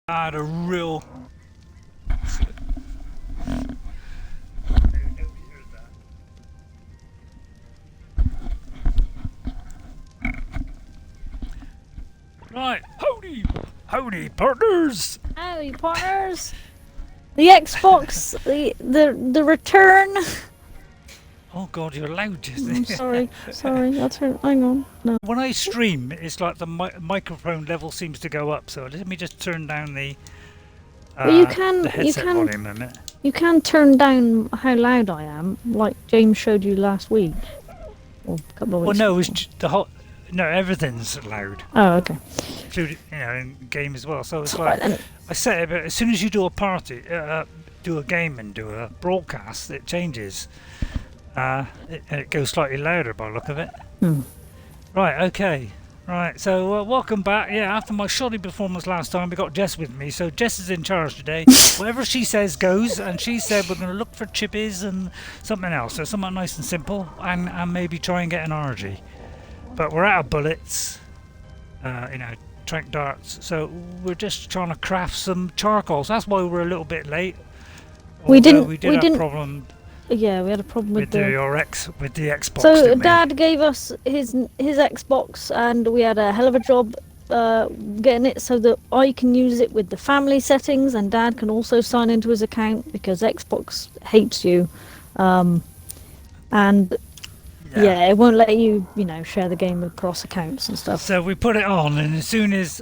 had a real. Right, howdy partners! Howdy partners! The Xbox, the return. Oh god, you're loud, Jess. I'm sorry, hang on. No. When I stream, it's like the microphone level seems to go up, so let me just turn down the Well, the headset volume a minute. You can turn down how loud I am, like James showed you last week. Or a couple of weeks Well, no, before. it's the whole. No, everything's loud. Oh, okay. Including, in game as well. So it's Right, like I set it, but as soon as you do a party, do a game and do a broadcast, it changes. It goes slightly louder by the look of it. Right, okay. Right, so welcome back. Yeah, after my shoddy performance last time, we got Jess with me. So Jess is in charge today. Whatever she says goes, and she said we're going to look for chippies and something else. So something nice and simple, and maybe try and get an Argy. But we're out of bullets, trank darts. So we're just trying to craft some charcoals. That's why we're a little bit late. We didn't have a problem. Yeah, we had a problem with the Xbox. So Dad gave us his Xbox, and we had a hell of a job getting it so that I can use it with the family settings, and Dad can also sign into his account because Xbox hates you, and yeah, it won't let you, share the game with cross accounts and stuff. So we put it on, and as soon as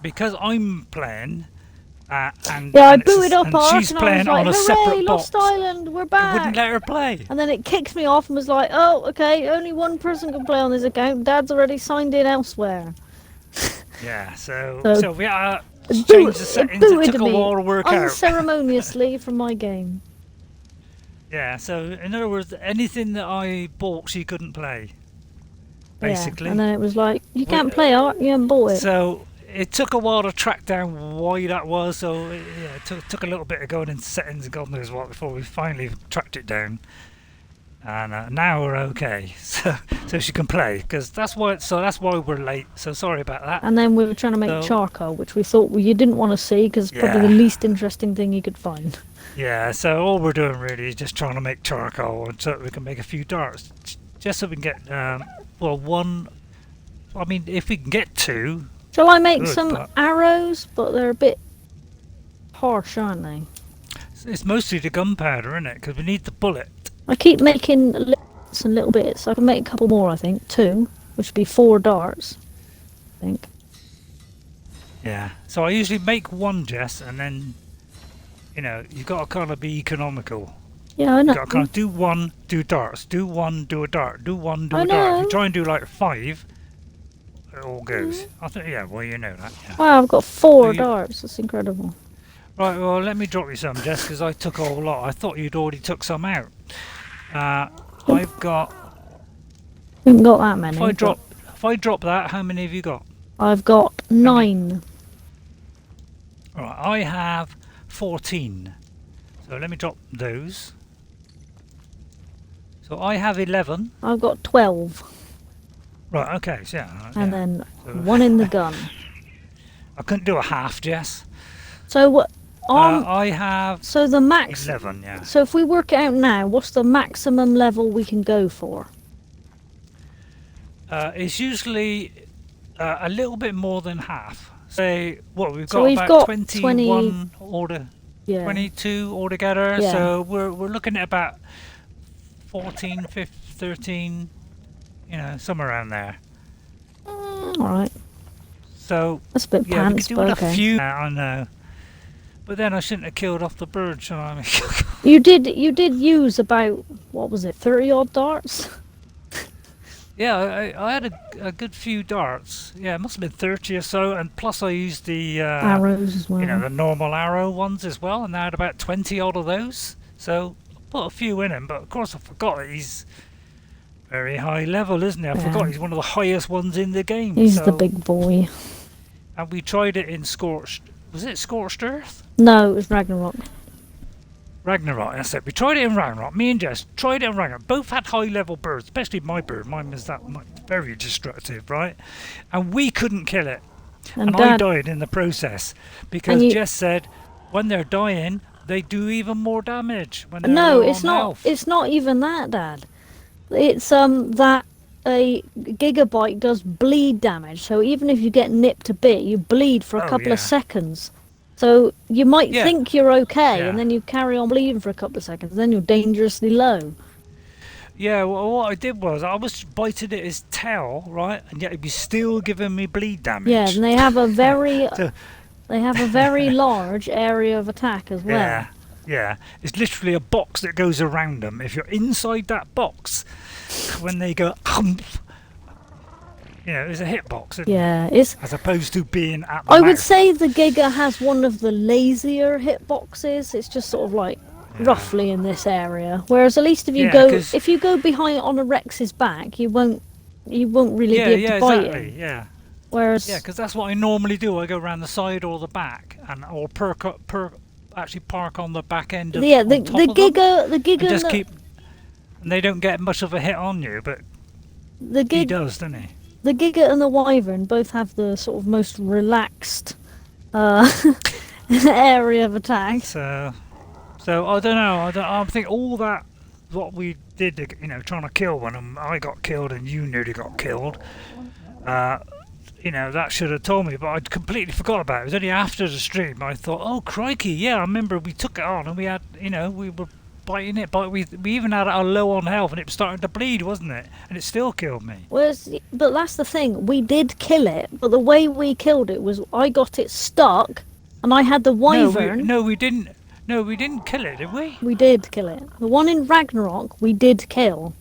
because I'm playing. I booted up Ark, she's playing and I on was a like, separate hooray, box. Lost Island, we're back! It wouldn't let her play. And then it kicked me off and was like, oh, okay, only one person can play on this account. Dad's already signed in elsewhere. Yeah, so we changed the settings. It took a while to work out. Unceremoniously from my game. Yeah, so in other words, anything that I bought, she couldn't play. Basically. Yeah, and then it was like, you can't play Art, you haven't bought it. So it took a while to track down why that was, so it took a little bit of going into settings and God knows what before we finally tracked it down. And now we're okay, so she can play, because that's why we're late. So sorry about that. And then we were trying to make charcoal, which we thought you didn't want to see because it's probably the least interesting thing you could find. Yeah, so all we're doing really is just trying to make charcoal, and so we can make a few darts, just so we can get one. I mean, if we can get two. Shall I make some arrows? But they're a bit harsh, aren't they? It's mostly the gunpowder, isn't it? Because we need the bullet. I keep making bits and little bits. I can make a couple more, I think. 2, which would be 4 darts, I think. Yeah. So I usually make one, Jess, and then, you've got to kind of be economical. Yeah, I know. You've got to kind of do one, do darts. Do one, do a dart. Do one, do a dart. If you try and do like 5... it all goes. I think, well, you know that. Yeah. Wow, I've got 4 darts. That's incredible. Right, well, let me drop you some, Jess, because I took a whole lot. I thought you'd already took some out. I've got. We haven't got that many. If I drop that, how many have you got? I've got 9. Right, I have 14. So let me drop those. So I have 11. I've got 12. Right, okay, so and then 1 in the gun. I couldn't do a half, Jess. So what? I have. So the max. 11, yeah. So if we work it out now, what's the maximum level we can go for? It's usually a little bit more than half. Say what we've got. So we've about got 21 order. Yeah. 22 altogether. Yeah. So we're looking at about 14, 15, 13. Somewhere around there. All right. So that's a bit pants, we could do okay. a few. I know. But then I shouldn't have killed off the bird, should I? You did use about, what was it, 30 odd darts? Yeah, I had a good few darts. Yeah, it must have been 30 or so, and plus I used the arrows as well. The normal arrow ones as well, and I had about 20 odd of those. So I put a few in him, but of course I forgot that he's very high level, isn't he? I forgot he's one of the highest ones in the game. He's the big boy. And we tried it in Scorched. Was it Scorched Earth? No, it was Ragnarok. Ragnarok, that's it. We tried it in Ragnarok. Me and Jess tried it in Ragnarok. Both had high level birds, especially my bird. Mine was very destructive, right? And we couldn't kill it. And I died in the process because Jess said when they're dying, they do even more damage. When they're no, low it's on not. health. It's not even that, Dad. It's that a gigabyte does bleed damage. So even if you get nipped a bit, you bleed for a couple of seconds. So you might think you're okay, and then you carry on bleeding for a couple of seconds. Then you're dangerously low. Yeah, well, what I did was I was biting at his tail, right, and yet he'd be still giving me bleed damage. Yeah, and they have a very they have a very large area of attack as well. Yeah. It's literally a box that goes around them. If you're inside that box, when they go, it's a hitbox. It's as opposed to being at the I mouth. would say the Giga has one of the lazier hitboxes. It's just sort of like roughly in this area. Whereas at least if you go behind on a Rex's back, you won't really be able to bite him. Yeah. Whereas because that's what I normally do. I go around the side or the back, or actually park on the back end of the Giga and just keep. And they don't get much of a hit on you, but he does, doesn't he? The Giga and the Wyvern both have the sort of most relaxed area of attack. So I don't know. I think all that what we did, trying to kill one, and I got killed, and you nearly got killed. That should have told me, but I'd completely forgot about it. It was only after the stream I thought, oh crikey, yeah, I remember we took it on, and we had, we were biting it, but we even had it low on health, and it was starting to bleed, wasn't it? And it still killed me. But that's the thing. We did kill it, but the way we killed it was I got it stuck, and I had the Wyvern. No, we didn't. No, we didn't kill it, did we? We did kill it. The one in Ragnarok, we did kill.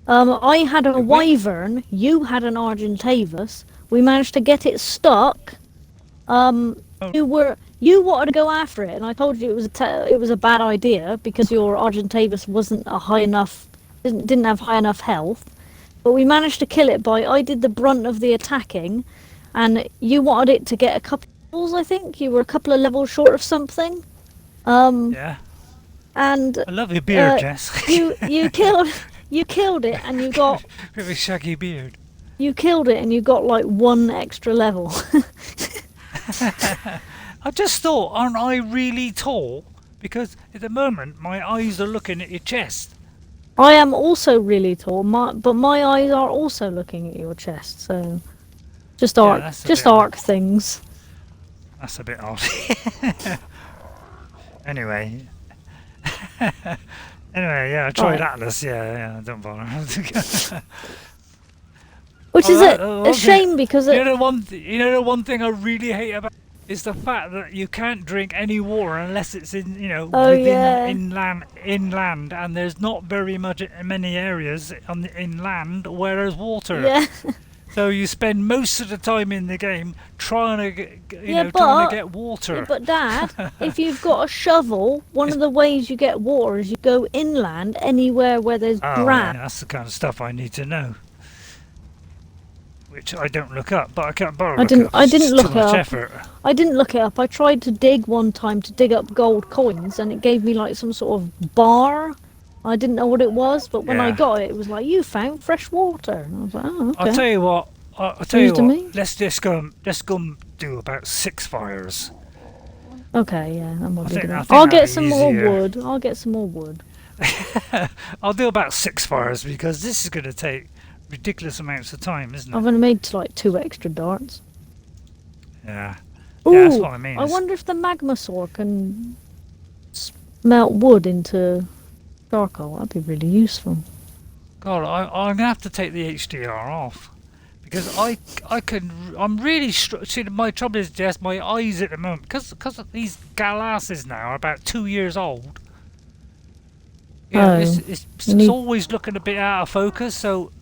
I had a Wyvern, you had an Argentavis. We managed to get it stuck. You wanted to go after it, and I told you it was a bad idea because your Argentavis wasn't didn't have high enough health. But we managed to kill it I did the brunt of the attacking, and you wanted it to get a couple of levels, I think. You were a couple of levels short of something. Yeah. And I love your beard, Jess. you killed it, and you got with a shaggy beard. You killed it, and you got like 1 extra level. I just thought, aren't I really tall? Because at the moment my eyes are looking at your chest. I am also really tall, but my eyes are also looking at your chest. So just arc things. That's a bit odd. Anyway, I tried Atlas. Yeah, don't bother. Which is a shame because the one thing I really hate about is the fact that you can't drink any water unless it's in inland, and there's not very many areas on the inland where there's water. Yeah. So you spend most of the time in the game trying to get water. Yeah, but Dad, if you've got a shovel, one of the ways you get water is you go inland anywhere where there's grass. Yeah, that's the kind of stuff I need to know. Which I don't look up, but I can't bother. I didn't look it up. Effort. I didn't look it up. I tried to dig one time to dig up gold coins, and it gave me like some sort of bar. I didn't know what it was, but when I got it, it was like, you found fresh water. And I was like, oh, okay. I'll tell you what. Let's just go do about 6 fires. Okay, yeah, that might be good. I'll get some more wood. I'll do about 6 fires because this is going to take ridiculous amounts of time, isn't it? I've only made like 2 extra darts. Yeah. Ooh, yeah, that's what I mean. I wonder if the magma saw can melt wood into charcoal. That'd be really useful. God, I'm gonna have to take the HDR off because I'm really see, my trouble is just my eyes at the moment because these glasses now are about 2 years old. Yeah, it's always looking a bit out of focus. So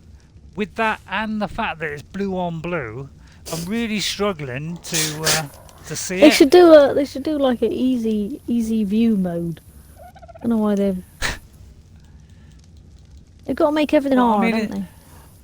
with that and the fact that it's blue on blue, I'm really struggling to see it. They should do like an easy view mode. I don't know why they've got to make everything hard, don't they?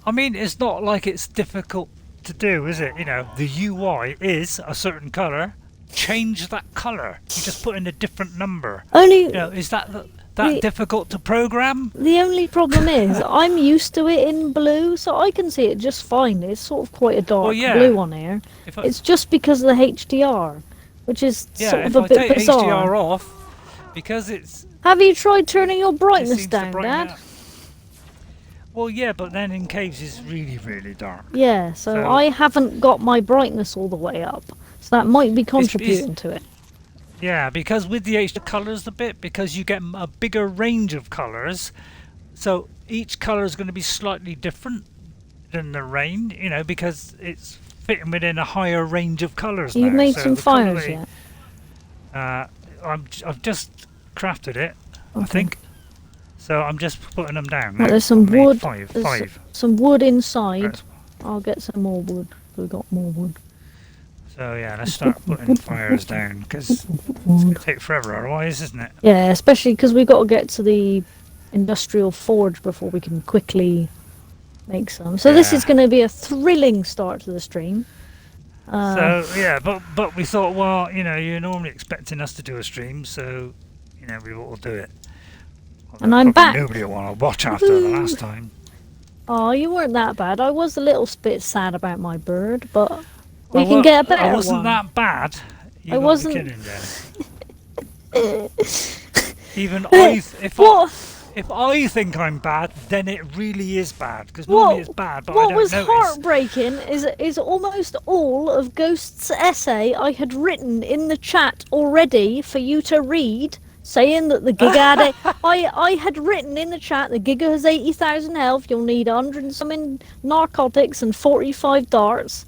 I mean, it's not like it's difficult to do, is it? The UI is a certain colour. Change that colour. You just put in a different number. Only is that that difficult to program? The only problem is I'm used to it in blue, so I can see it just fine. It's sort of quite a dark blue on here. It's just because of the HDR, which is sort of a bit bizarre. If I take HDR off, because it's... Have you tried turning your brightness down, Dad? Well, yeah, but then in caves it's really, really dark. Yeah, so I haven't got my brightness all the way up, so that might be contributing to it. Yeah, because with the HD colours a bit, because you get a bigger range of colours, so each colour is going to be slightly different than the range, you know, because it's fitting within a higher range of colours now. You've made some fires yet? I've just crafted it, I think. So I'm just putting them down. Well, there's some wood. Five. Some wood inside. I'll get some more wood. We've got more wood. So yeah, let's start putting fires down, because it's going to take forever otherwise, isn't it? Yeah, especially because we've got to get to the industrial forge before we can quickly make some. So this is going to be a thrilling start to the stream. So yeah, but we thought, well, you know, you're normally expecting us to do a stream, so you know we will do it. And I'm back. Nobody will want to watch after the last time. Oh, you weren't that bad. I was a little bit sad about my bird, but we can get a better one. I wasn't that bad. I wasn't. Kidding, Even if I think I'm bad, then it really is bad, because normally it's bad, but I don't notice. What was heartbreaking is almost all of Ghost's essay I had written in the chat already for you to read, saying that the Giga had I had written in the chat the Giga has 80,000 health, you'll need 100 and some in narcotics and 45 darts,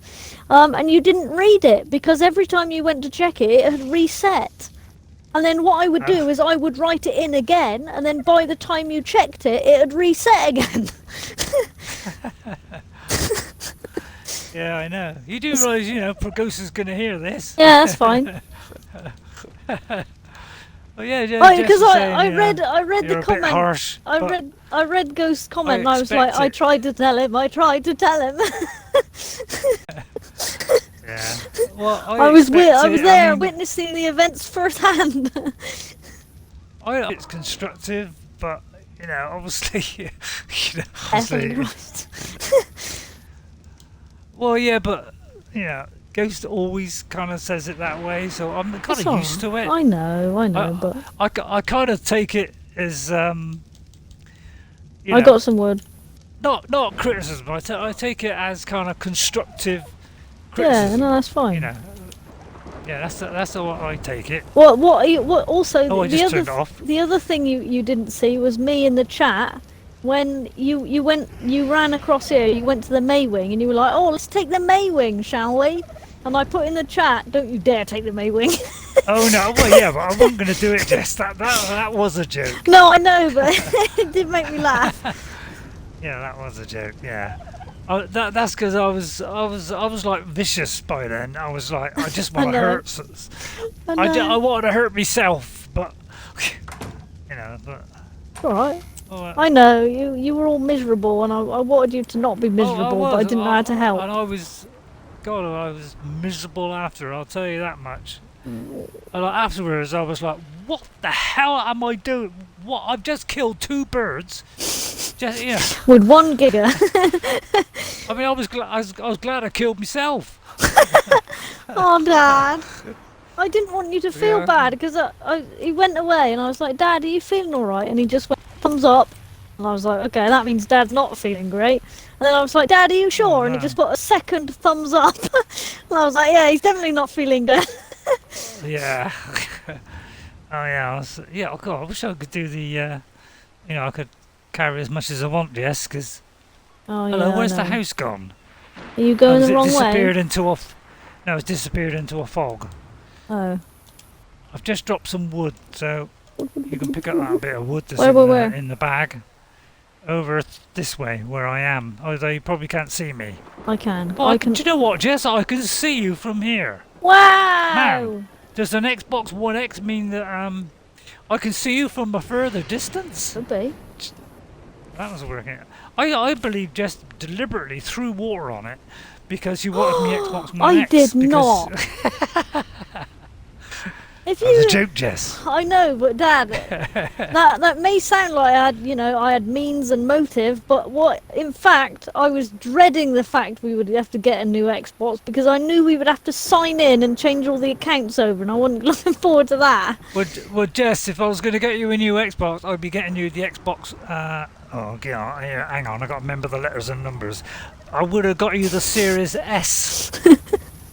and you didn't read it because every time you went to check it, it had reset. And then what I would do is I would write it in again, and then by the time you checked it, it had reset again. Yeah, I know. You do realise, you know, Ghost is going to hear this. Yeah, that's fine. Well, yeah, because I read the comment. Harsh, I read Ghost's comment, and I was like, I tried to tell him. Yeah. Well, I was there witnessing the events firsthand. It's constructive, but you know, obviously, well, yeah, but you know, Ghost always kind of says it that way, so I'm kind of used to it. I know, but I kind of take it as I got some wood. Not criticism. I take it as kind of constructive criticism. Yeah, no, that's fine. You know, yeah, that's the way I take it. What also the other thing you didn't see was me in the chat when you ran across here. You went to the Maywing and you were like, oh, let's take the Maywing, shall we? And I put in the chat, don't you dare take the Maywing. Oh no, well yeah, but I wasn't going to do it, Jess. That was a joke. No, I know, but it did make me laugh. Yeah, that was a joke. Yeah, that's because I was like vicious by then. I was like, I just want to hurt. I wanted to hurt myself, but you know, but. All right. I know you were all miserable, and I wanted you to not be miserable, but I didn't know how to help. And I was miserable after. I'll tell you that much. And afterwards, I was like, "What the hell am I doing? What? I've just killed 2 birds, just with 1 Giga." I mean, I was glad I killed myself. Oh, Dad. I didn't want you to feel bad because he went away and I was like, Dad, are you feeling alright? And he just went, thumbs up. And I was like, okay, that means Dad's not feeling great. And then I was like, Dad, are you sure? And he just put a second thumbs up. And I was like, yeah, he's definitely not feeling good. Yeah. Oh yeah. Oh God, I wish I could do the, I could carry as much as I want, Jess, because... Hello, where's the house gone? Are you going the wrong way? No, it's disappeared into a fog. Oh. I've just dropped some wood, so you can pick up that bit of wood that's in the bag. Over this way, where I am. Although you probably can't see me. I can. Oh, do you know what, Jess? I can see you from here. Wow! Now, does an Xbox One X mean that I can see you from a further distance? Could be. That was working. I believe Jess deliberately threw water on it because you wanted me Xbox One X. I did not. If That was you, a joke, Jess. I know, but Dad, that may sound like I had means and motive, but in fact, I was dreading the fact we would have to get a new Xbox because I knew we would have to sign in and change all the accounts over, and I wasn't looking forward to that. Well, Jess, if I was going to get you a new Xbox, I'd be getting you the Xbox. Hang on, I got to remember the letters and numbers. I would have got you the Series S.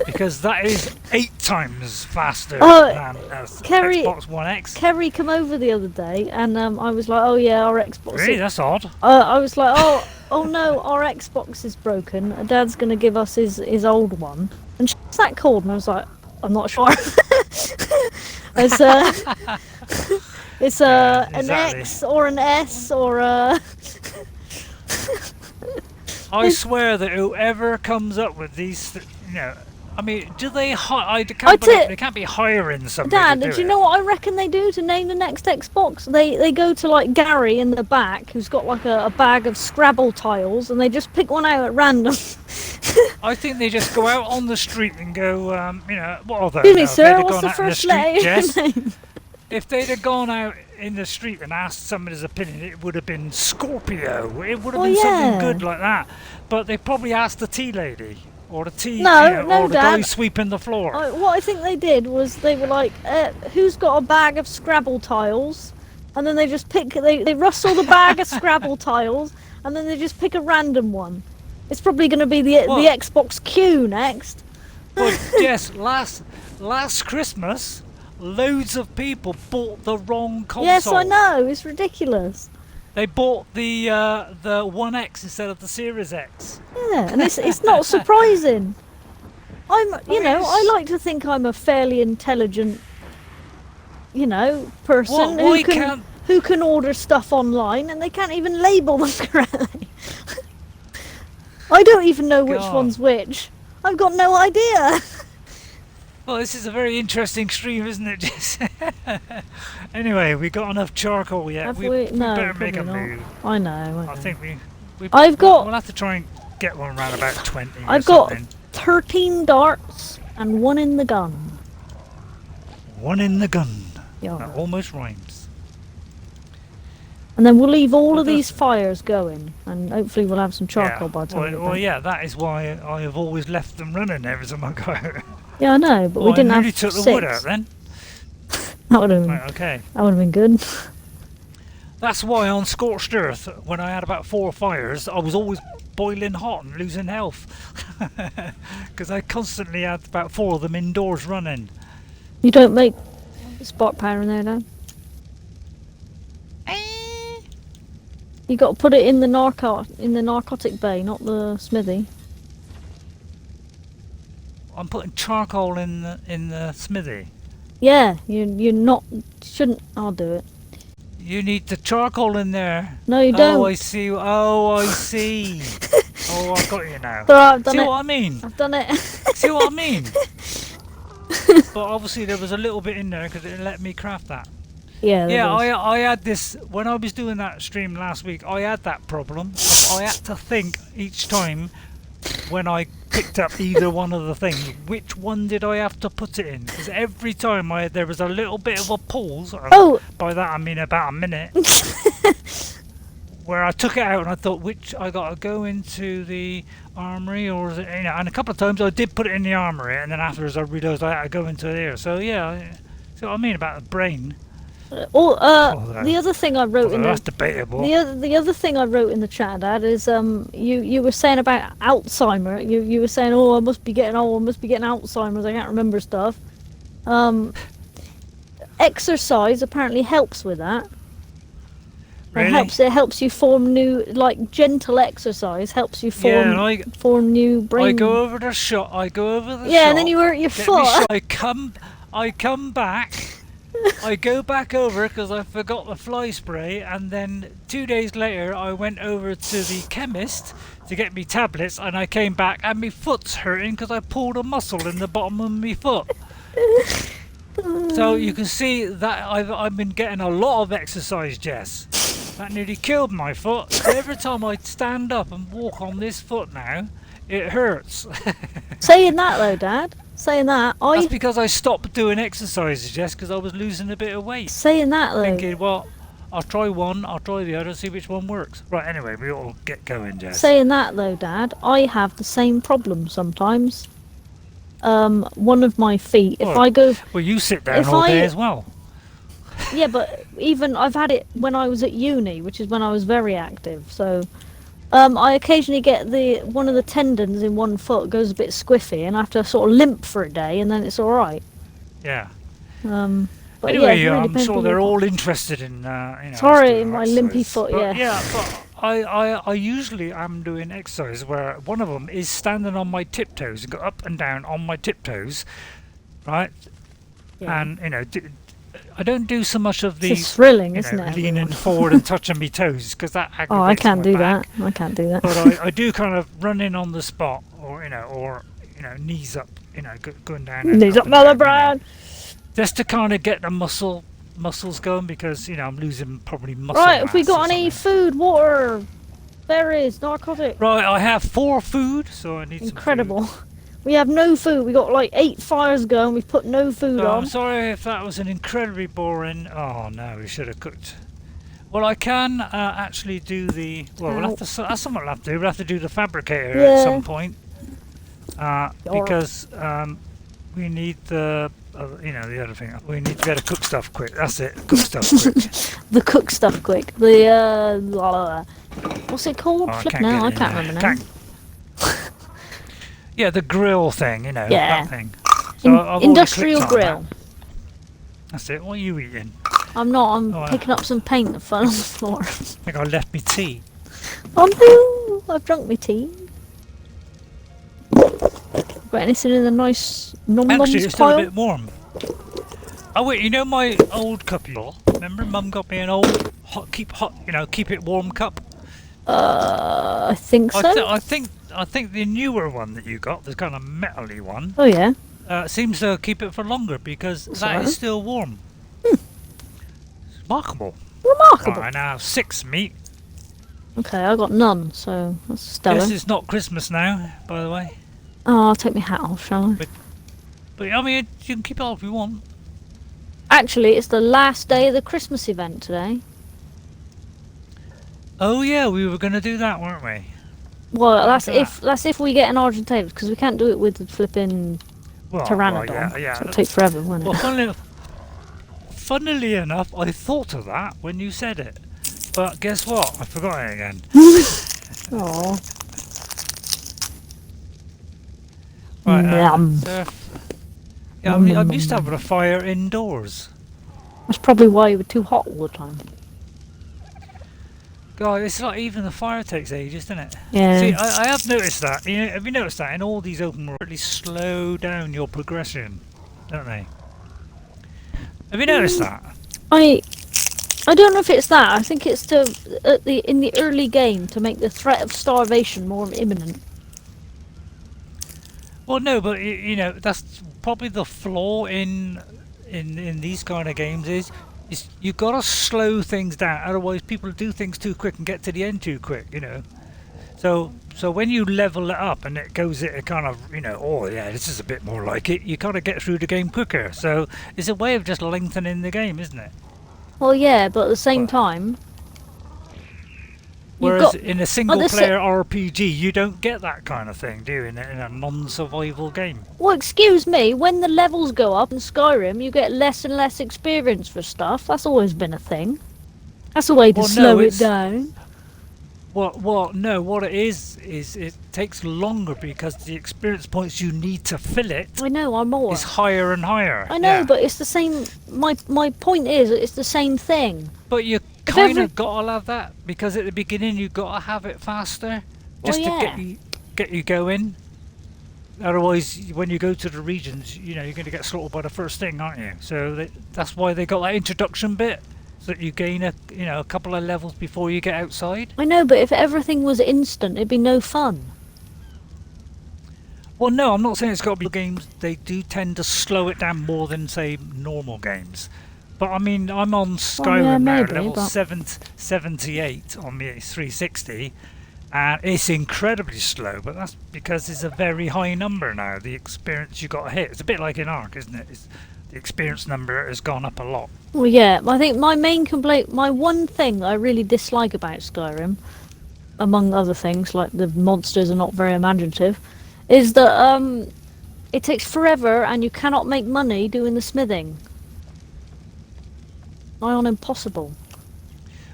Because that is 8 times faster than Xbox One X. Kerry came over the other day, and I was like, "Oh yeah, our Xbox." Really, that's odd. I was like, "Oh no, our Xbox is broken. Dad's gonna give us his old one." And what's that called? And I was like, "I'm not sure." It's Yeah, an exactly. X or an S or a. I swear that whoever comes up with these, I mean, do they they can't be hiring somebody Dad, to do you know what I reckon they do to name the next Xbox? They go to like Gary in the back, who's got like a bag of Scrabble tiles, and they just pick one out at random. I think they just go out on the street and go, what are they? Excuse me, sir, what's the first letter of your name? If they'd have gone out in the street and asked somebody's opinion, it would have been Scorpio. It would have been something good like that. But they probably asked the tea lady or the tea, or the guy sweeping the floor. What I think they did was they were like, "Who's got a bag of Scrabble tiles?" And then they just they rustle the bag of Scrabble tiles, and then they just pick a random one. It's probably going to be the Xbox Q next. But Jess, last Christmas, loads of people bought the wrong console. Yes, I know. It's ridiculous. They bought the One X instead of the Series X. Yeah, and it's not surprising. I like to think I'm a fairly intelligent, person who can order stuff online, and they can't even label them correctly. I don't even know which one's which. I've got no idea. Well, this is a very interesting stream, isn't it, Jess? Anyway, we got enough charcoal yet. We better make a move. I know. I think we'll have to try and get one around about 20 I've got 13 darts and 1 in the gun. 1 in the gun. Yeah. That almost rhymes. And then we'll leave all of these fires going, and hopefully we'll have some charcoal by the time. Well, yeah, that is why I have always left them running every time I go out. Yeah, I know, but we didn't have 6. You took the wood out then. That would have okay. That would have been good. That's why on Scorched Earth, when I had about 4 fires, I was always boiling hot and losing health. Because I constantly had about 4 of them indoors running. You don't make spark powder in there, no? You got to put it in the narcotic bay, not the smithy. I'm putting charcoal in the smithy. Yeah, you shouldn't. I'll do it. You need the charcoal in there. No, you don't. Oh, I see. Oh, I've got you now. So I've done see what I mean? I've done it. See what I mean? But obviously there was a little bit in there because it let me craft that. Yeah. Yeah, I had this when I was doing that stream last week. I had that problem. I had to think each time when I picked up either one of the things, which one did I have to put it in? Because every time there was a little bit of a pause. By that I mean about a minute. Where I took it out and I thought, which I got to go into the armory or is it, and a couple of times I did put it in the armory, and then afterwards I realised I had to go into there. So yeah, see what I mean about the brain. The other thing I wrote that's debatable. The other thing I wrote in the chat, Dad, is you were saying about Alzheimer. You were saying, I must be getting old. I must be getting Alzheimer's. I can't remember stuff. Exercise apparently helps with that. Really? It helps you form new, like gentle exercise helps you form new brain. I go over the shop. Yeah, and then you hurt your foot. I come back. I go back over because I forgot the fly spray, and then 2 days later I went over to the chemist to get me tablets, and I came back and my foot's hurting because I pulled a muscle in the bottom of my foot. So you can see that I've been getting a lot of exercise, Jess. That nearly killed my foot. So every time I stand up and walk on this foot now, it hurts. Saying that though, Dad, Saying that, That's because I stopped doing exercises, Jess, because I was losing a bit of weight. Saying that though. Thinking, well, I'll try one, I'll try the other, see which one works. Right, anyway, we all get going, Jess. Saying that though, Dad, I have the same problem sometimes. One of my feet, if I go... Well, you sit down all day as well. Yeah, but even I've had it when I was at uni, which is when I was very active. So, I occasionally get one of the tendons in one foot goes a bit squiffy, and I have to sort of limp for a day, and then it's all right. Yeah. But anyway, yeah, I'm sure they're all interested in. Sorry, my limpy foot. But, yeah, but I usually am doing exercise where one of them is standing on my tiptoes and go up and down on my tiptoes, right? Yeah. And I don't do so much of the thrilling, isn't it? Leaning forward and touching my toes because that aggravates I can't my do back. that. I can't do that. But I do kind of run in on the spot, or knees up, going down. Knees up, Mother Brad. Just to kind of get the muscles going because I'm losing probably muscle. Right, have we mass got any food, water, berries, narcotic? Right, I have 4 food, so I need incredible. Some food. We have no food. We got like 8 fires going. We've put no food on. I'm sorry if that was an incredibly boring. Oh no, we should have cooked. Well, I can actually do the. Well, that's something we'll have to do. We'll have to do the fabricator at some point. Because we need the. The other thing. We need to be able to cook stuff quick. That's it. Cook stuff quick. The cook stuff quick. The what's it called? Flip now. I can't remember now. Yeah, the grill thing. That thing. So industrial grill. That's it. What are you eating? I'm not. I'm picking up some paint that fell on the floor. I think I left me tea. Oh no! I've drunk my tea. Got anything in the nice nom-noms Actually, it's pile? still a bit warm. Oh wait, my old cup? Remember, Mum got me an old keep it warm cup. I think so. I think the newer one that you got, the kind of metally one. Oh yeah. Seems to keep it for longer because that is still warm. It's remarkable. Remarkable. Right, I now have 6 meat. Okay, I got none, so that's stellar. Yes, it's not Christmas now, by the way. Oh, I'll take my hat off, shall I? But I mean, you can keep it off if you want. Actually, it's the last day of the Christmas event today. Oh yeah, we were going to do that, weren't we? Well, that's if we get an Argentine, because we can't do it with the flipping Pteranodon. Well, yeah. It'll take forever, won't it? Well, funnily enough, I thought of that when you said it. But guess what? I forgot it again. Oh. Right, I'm used to having a fire indoors. That's probably why you were too hot all the time. God, it's like even the fire takes ages, doesn't it? Yeah. See, I have noticed that. Have you noticed that in all these open worlds, really slow down your progression, don't they? Have you noticed that? I don't know if it's that. I think it's in the early game to make the threat of starvation more imminent. Well, no, but that's probably the flaw in these kind of games is you've got to slow things down. Otherwise, people do things too quick and get to the end too quick. So when you level it up and it goes at a kind of oh yeah, this is a bit more like it. You kind of get through the game quicker. So it's a way of just lengthening the game, isn't it? Well, yeah, but at the same time. Whereas in a single-player RPG, you don't get that kind of thing, do you? In a non-survival game. Well, excuse me. When the levels go up in Skyrim, you get less and less experience for stuff. That's always been a thing. That's a way to slow it down. Well, no. What it is it takes longer because the experience points you need to fill it. I know, are more. Is higher and higher. I know, but it's the same. My point is, it's the same thing. But you kind of gotta have that because at the beginning you gotta have it faster just to get you going. Otherwise, when you go to the regions, you're going to get slaughtered by the first thing, aren't you? So that's why they got that introduction bit. So that you gain a couple of levels before you get outside. I know, but if everything was instant, it'd be no fun. Well, no, I'm not saying it's got to be games. They do tend to slow it down more than, say, normal games. But I mean, I'm on Skyrim now, level 78 on the 360, And it's incredibly slow, but that's because it's a very high number now. The experience you got to hit. It's a bit like in Ark, isn't it? The experience number has gone up a lot. Well, yeah. I think my main complaint, my one thing I really dislike about Skyrim, among other things like the monsters are not very imaginative, is that it takes forever and you cannot make money doing the smithing. Nigh on impossible.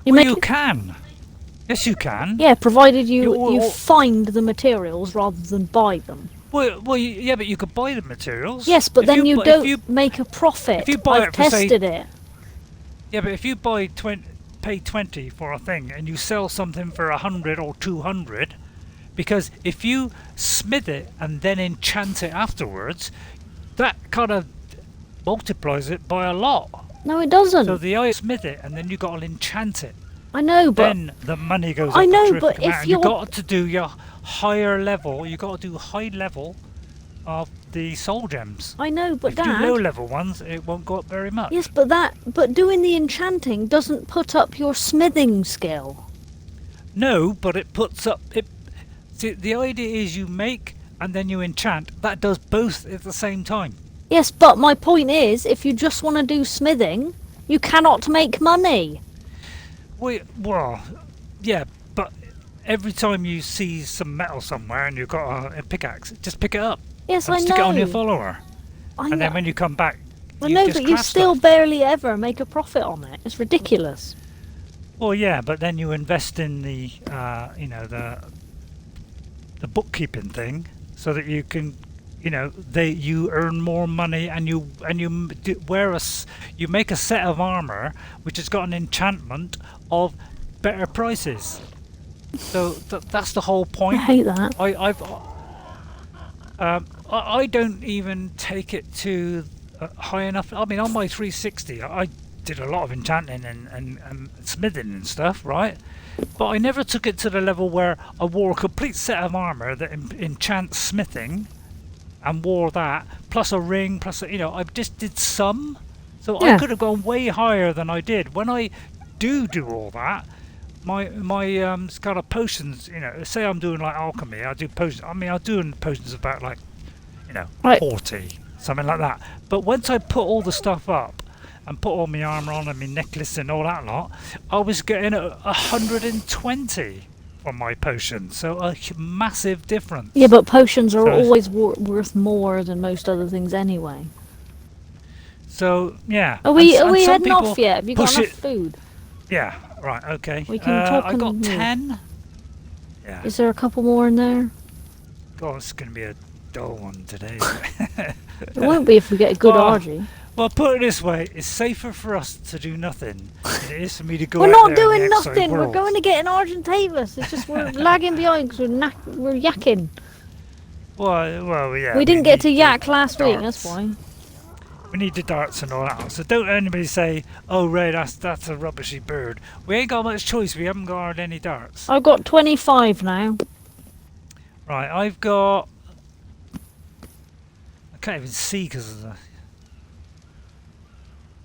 You can. Yes, you can. Yeah, provided you find the materials rather than buy them. Well, yeah, but you could buy the materials. Yes, but then you don't make a profit. If you buy I've tested it. Yeah, but if you pay 20 for a thing and you sell something for 100 or 200, because if you smith it and then enchant it afterwards, that kind of multiplies it by a lot. No, it doesn't. So I smith it and then you got to enchant it. I know, but then the money goes up. I know, but if you've got to do your higher level, you got to do high level of the soul gems. I know, but if you do low level ones, it won't go up very much. Yes, but doing the enchanting doesn't put up your smithing skill. No, but it puts up it. See, the idea is you make and then you enchant. That does both at the same time. Yes, but my point is, if you just want to do smithing, you cannot make money. Well, yeah, but every time you see some metal somewhere and you've got a pickaxe, just pick it up. Yes, I know. Stick it on your follower. And then when you come back, I know, but you still barely ever make a profit on it. It's ridiculous. Well, yeah, but then you invest in the, the bookkeeping thing, so that you can, you earn more money, and you make a set of armor which has got an enchantment of better prices. So that's the whole point. I hate that. I don't even take it to high enough. I mean, on my 360, I did a lot of enchanting and smithing and stuff, right? But I never took it to the level where I wore a complete set of armor that enchants smithing, and wore that plus a ring plus I just did some. So I could have gone way higher than I did. When I do all that, my kind of potions, say I'm doing like alchemy, I do potions. I mean, I'm doing potions about like 40, something like that. But once I put all the stuff up and put all my armor on and my necklace and all that lot, I was getting 120 from my potions. So a massive difference. Yeah, but potions are always worth more than most other things anyway. So yeah. Are we heading off yet? Have you got enough food? Yeah. Right. Okay. We can talk. I got 10. Yeah. Is there a couple more in there? God, it's going to be a dull one today. It won't be if we get a good Argy. Well, put it this way: it's safer for us to do nothing than it is for me to go. We're out not there doing in the outside nothing. world. We're going to get an Argentavis. It's just we're lagging behind because we're yakking. Well, yeah. We didn't get to yak last week. That's why. We need the darts and all that. So don't anybody say, "Oh, Ray, that's a rubbishy bird." We ain't got much choice. We haven't got any darts. I've got 25 now. Right, I've got. I can't even see because of the.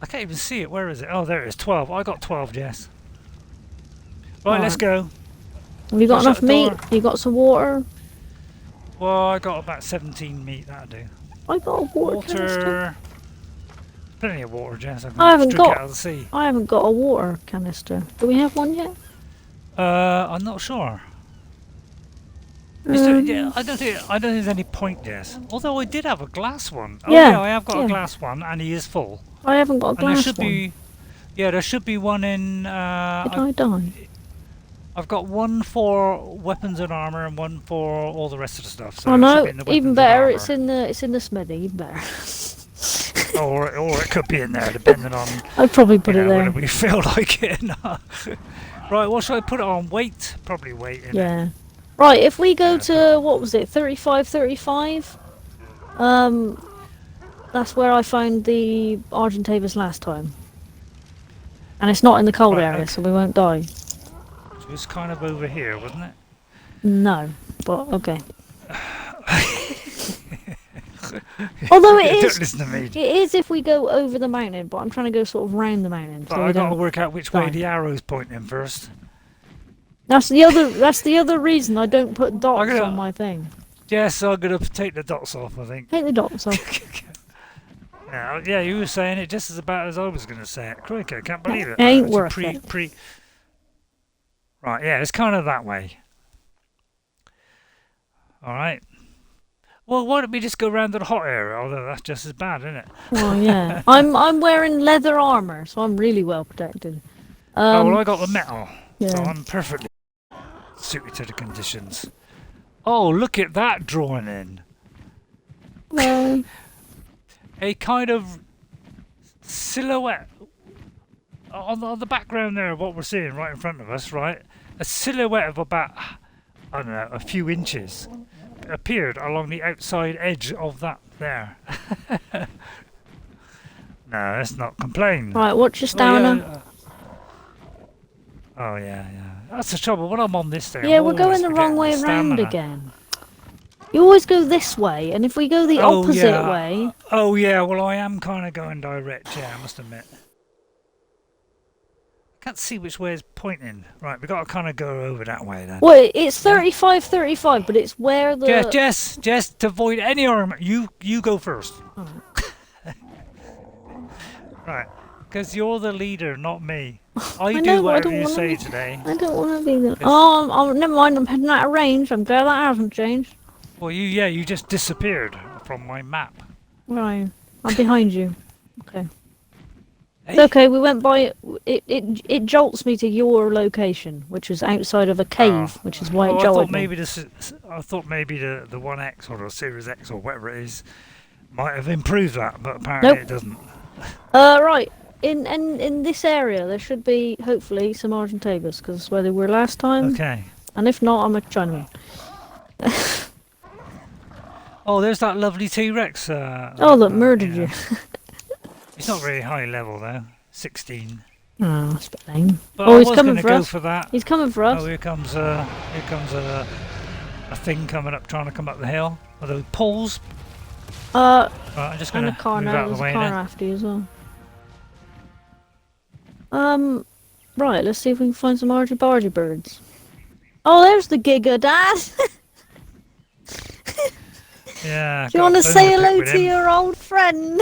I can't even see it. Where is it? Oh, there it is. 12. I got 12, Jess. Right, let's go. Have you got enough meat? You got some water? Well, I got about 17 meat. That'll do. I got a water canister. Plenty of water, Jess. I haven't got. Out of the sea. I haven't got a water canister. Do we have one yet? I'm not sure. Yeah, I don't think there's any point, Jess. Although I did have a glass one. Oh yeah, I have got a glass one, and he is full. I haven't got a glass one. There should be one in. Did I die? I've got one for weapons and armor, and one for all the rest of the stuff. So no, even better. It's in the smithy. Even better. or it could be in there, depending on. I'd probably put it there. Whether we feel like it or not. Right, what should I put it on? Weight? Probably weight. Yeah. Right, if we go to, what was it, 35, that's where I found the Argentavis last time. And it's not in the cold area, so we won't die. So it's kind of over here, wasn't it? No, but okay. Although it is, don't listen to me. It is if we go over the mountain, but I'm trying to go sort of round the mountain. But I got to work out which way the arrow's pointing first. That's the other. That's the other reason I don't put dots gonna- on my thing. Yes, I'm gonna take the dots off. I think. Take the dots off. Yeah, you were saying it just as about as I was gonna say it. Crikey, I can't believe it. Ain't It's worth it. Right, yeah, it's kind of that way. All right. Well, why don't we just go round to the hot area? Although that's just as bad, isn't it? Well, yeah. I'm wearing leather armor, so I'm really well protected. Oh, well, I got the metal, so yeah. I'm perfectly suited to the conditions. Oh, look at that drawing in. Well, A kind of silhouette on the background there of what we're seeing right in front of us, right? A silhouette of about, I don't know, a few inches appeared along the outside edge of that there. No, let's not complain. right. Watch your stamina. Oh yeah. That's the trouble. When I'm on this thing, Yeah, I'm we're going always the wrong forgetting way the around stamina. again. You always go this way, and if we go the Oh, opposite yeah. way, Oh yeah, well I am kind of going direct, yeah, I must admit. Can't see which way is pointing. Right, we got to kind of go over that way then. well, it's 35, but it's where the Jess, to avoid any armor, you go first. Oh. Right, because you're the leader, not me. I know, do but I whatever don't you wanna say be- today. I don't want to be there. Oh, never mind. I'm heading out of range. I'm glad that hasn't changed. Well, you just disappeared from my map. Right, I'm behind you. Okay. Hey? It's okay, we went by it jolts me to your location, which is outside of a cave, which is why it I jolted thought me. maybe I thought maybe the 1X or the Series X or whatever it is might have improved that, but apparently Nope. it doesn't. Right. In this area there should be hopefully some Argentavis, because that's where they were last time. Okay. And if not, I'm a Chinaman. Oh, there's that lovely T-Rex. Oh, that murdered you. He's not very high level though. 16. Oh, that's a bit lame. But Oh, I he's was coming gonna for go us. for that. He's coming for us. Oh, here comes a thing coming up, trying to come up the hill. Are those poles? Right, I'm just And gonna a car move now. out of There's the a way car then. after you as well. Right, let's see if we can find some argy bargy birds. Oh, there's the Giga, Dad! Yeah. Do you want to say hello to your old friend?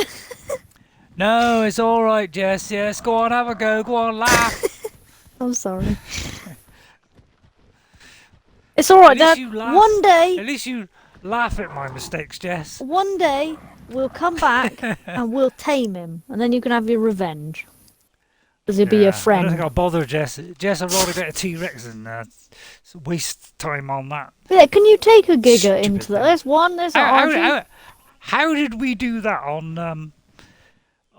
No, it's all right, Jess. Yes, go on, have a go. Go on, laugh. I'm sorry. It's alright, At least Dad. you laugh. One day, At least you laugh at my mistakes, Jess. one day, we'll come back and we'll tame him, and then you can have your revenge. Because he'll be your I don't think friend. I'll bother Jess. Jess, I'd rather get a T-Rex and waste time on that. Yeah, can you take a Giga Stupid into that? thing. There's one, there's an Argy. How did we do that on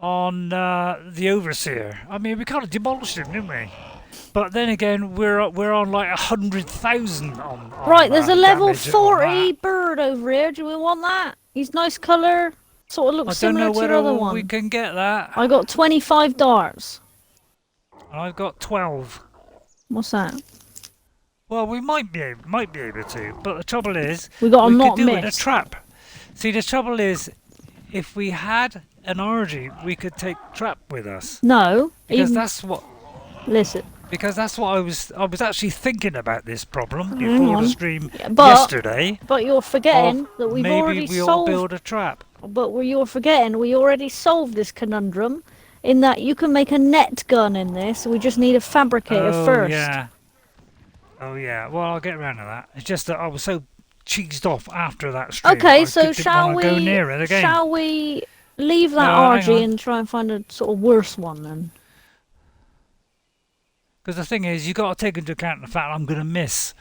the Overseer? I mean, we kind of demolished him, didn't we? But then again, we're on like 100,000 on. Right, there's a level damage on 40 that. bird over here. Do we want that? He's nice colour. Sort of I looks don't similar know to your other whether one. we can get that. I got 25 darts. I've got 12. What's that? Well, we might be able to, but the trouble is, We got a we not could do it in a miss. trap. See, the trouble is, if we had an Argy, we could take trap with us No. because Even, that's what listen. I was actually thinking about this problem Hang before on. the stream But- yesterday. But you're forgetting that we've Maybe already we'll solved. build a trap. But you're forgetting we already solved this conundrum, in that you can make a net gun in this. We just need a fabricator first. Yeah. Oh yeah. Well, I'll get around to that. It's just that I was so cheesed off after that stream. Okay, I so didn't shall wanna go near it again. shall we leave that No, hang Argy on. and try and find a sort of worse one then? Because the thing is, you got to take into account the fact I'm going to miss.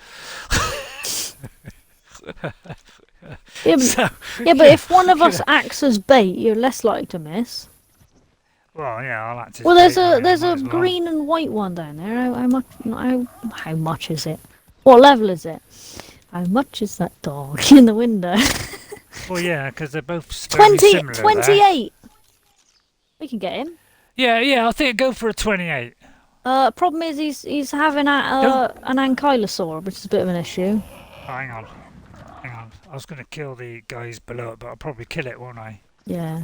Yeah, but, So, but if one of us acts as bait, you're less likely to miss. well, yeah, I'll act as Well, there's bait, I a there's might a as well. green and white one down there. How much is it? What level is it? How much is that dog in the window? Well, yeah, because they're both very 20, similar. There. 28. We can get him. Yeah, I think I'd go for a 28. Problem is he's having an ankylosaur, which is a bit of an issue. Oh, hang on. I was going to kill the guys below it, but I'll probably kill it, won't I? Yeah.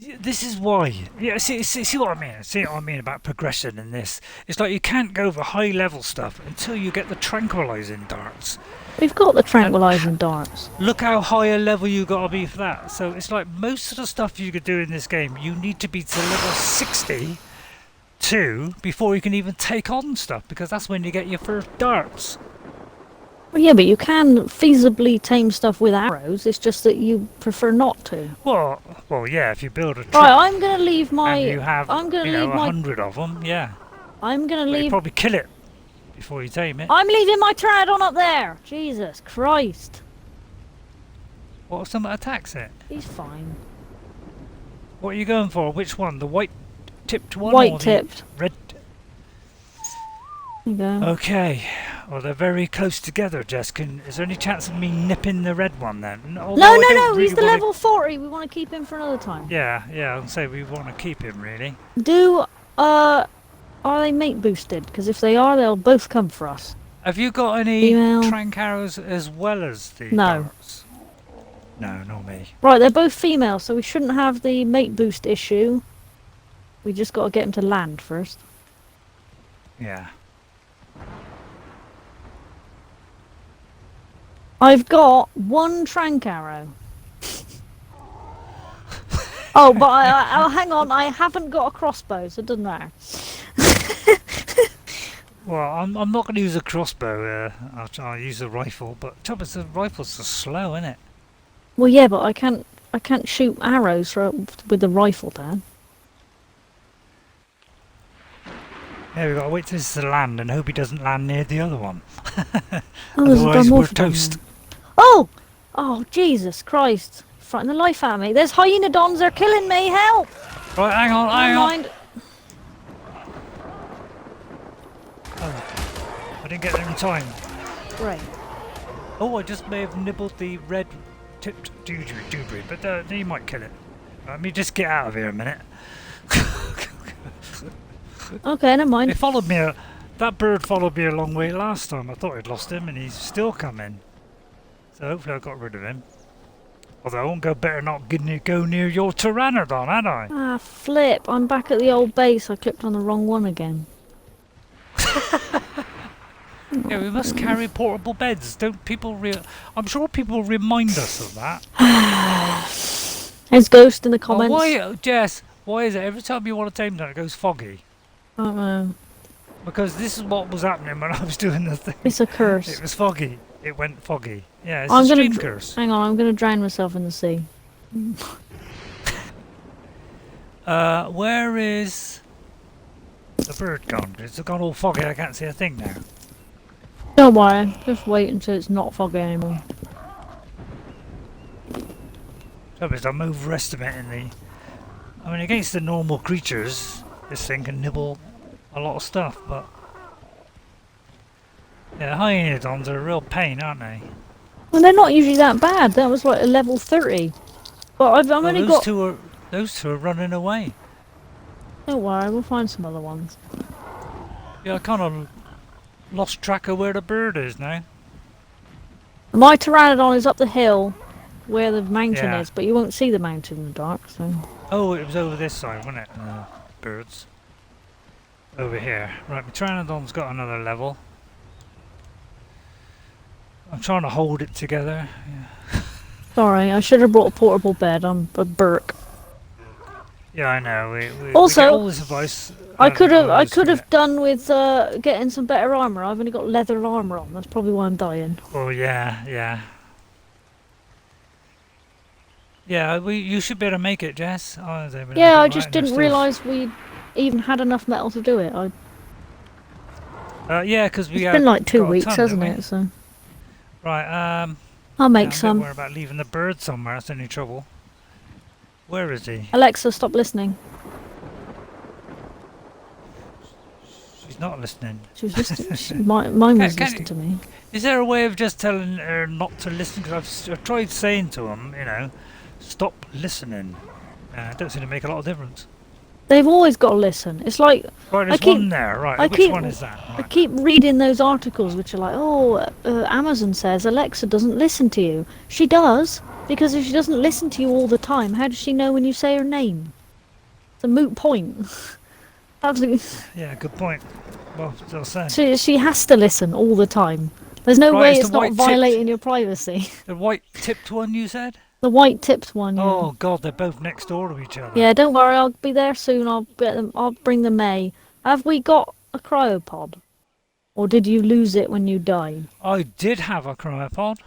This is why. Yeah, see what I mean? See what I mean about progression in this? It's like you can't go over high level stuff until you get the tranquilizing darts. We've got the tranquilizing darts. Look how high a level you gotta be for that. So it's like most of the stuff you could do in this game, you need to be to level 62 before you can even take on stuff, because that's when you get your first darts. Well, yeah, but you can feasibly tame stuff with arrows. It's just that you prefer not to. Well, yeah. If you build a truck, Right, I'm gonna leave my. and you have, I'm gonna you know, leave my. 100 of them, yeah. I'm gonna Well, you leave. probably kill it before you tame it. I'm leaving my Pteranodon up there. Jesus Christ. What if someone attacks it? He's fine. What are you going for? Which one? The white-tipped one? White or the tipped. red? There you go. Okay. Well, they're very close together, Jess. Is there any chance of me nipping the red one then? No, he's the level 40. We want to keep him for another time. Yeah, I'll say we want to keep him, really. Are they mate boosted? Because if they are, they'll both come for us. Have you got any Female. trank arrows as well as the No. darts? No, not me. Right, they're both female, so we shouldn't have the mate boost issue. We just got to get them to land first. Yeah. I've got one trank arrow. Oh, but I'll hang on. I haven't got a crossbow, so it doesn't matter. Well, I'm not going to use a crossbow. I'll use a rifle, but trouble is the rifle's so slow, isn't it? Well, yeah, but I can't shoot arrows with the rifle, Dan. Yeah, we've got to wait till this to land and hope he doesn't land near the other one. Oh, there's a Otherwise, we're dimorphodon toast. there. Oh! Oh, Jesus Christ. Frighten the life out of me. There's hyenodons, they're killing me, help! Right, hang on, hang Never on. mind. Oh, I didn't get there in time. Great. Oh, I just may have nibbled the red-tipped dewberry, but you might kill it. Let me just get out of here a minute. Okay, never mind. It followed me. That bird followed me a long way last time. I thought I'd lost him, and he's still coming. So hopefully I got rid of him. Although I won't go near your Pteranodon, had I? Ah, flip. I'm back at the old base. I clicked on the wrong one again. Yeah, we must carry portable beds. Don't people I'm sure people remind us of that. There's Ghost in the Oh, comments. Jess, why is it every time you want to tame that it goes foggy? I don't know. Because this is what was happening when I was doing the thing. It's a curse. It was foggy. It went foggy. Yeah, it's I'm a gonna stream curse. Hang on, I'm going to drown myself in the sea. Where is the bird gone? It's gone all foggy. I can't see a thing now. Don't worry. Just wait until it's not foggy anymore. Trouble is, I'm overestimating I mean, against the normal creatures, this thing can nibble a lot of stuff, but yeah, hyenodons are a real pain, aren't they? Well, they're not usually that bad. That was like a level 30. But I've only got... Those two are running away. Don't worry, we'll find some other ones. Yeah, I kind of lost track of where the bird is now. My Pteranodon is up the hill where the mountain Yeah. is, but you won't see the mountain in the dark, so... Oh, it was over this side, wasn't it? Birds. Over here. Right, my Pteranodon's got another level. I'm trying to hold it together. Yeah, Sorry, I should have brought a portable bed. I'm a Burke. yeah, I know. We Also, get all this advice. I could always have forget. done with getting some better armour. I've only got leather armour on. That's probably why I'm dying. Oh yeah. Yeah, you should be able to make it, Jess. Yeah, I just didn't realise we even had enough metal to do it. Yeah, because we It's been like 2 got a weeks, ton, hasn't haven't we? it? So Right. I'll make Don't some. worry about leaving the bird somewhere. That's any trouble. Where is he? Alexa, stop listening. She's not listening. She was listening. Mine was Can listening to me. Is there a way of just telling her not to listen? Because I've tried saying to them, stop listening. It don't seem to make a lot of difference. They've always got to listen. It's like Right, there's keep- one there. Right, I which keep- one is that? I Right. keep reading those articles which are like, Amazon says Alexa doesn't listen to you. She does. Because if she doesn't listen to you all the time, how does she know when you say her name? It's a moot point. Yeah, good point. Well, still saying. She has to listen all the time. There's no way it's not violating your privacy. The white tipped one you said? The white tipped one, yeah. Oh god, they're both next door to each other. Yeah, don't worry, I'll be there soon. I'll get them. I'll bring the May. Have we got a cryopod? Or did you lose it when you died? I did have a cryopod.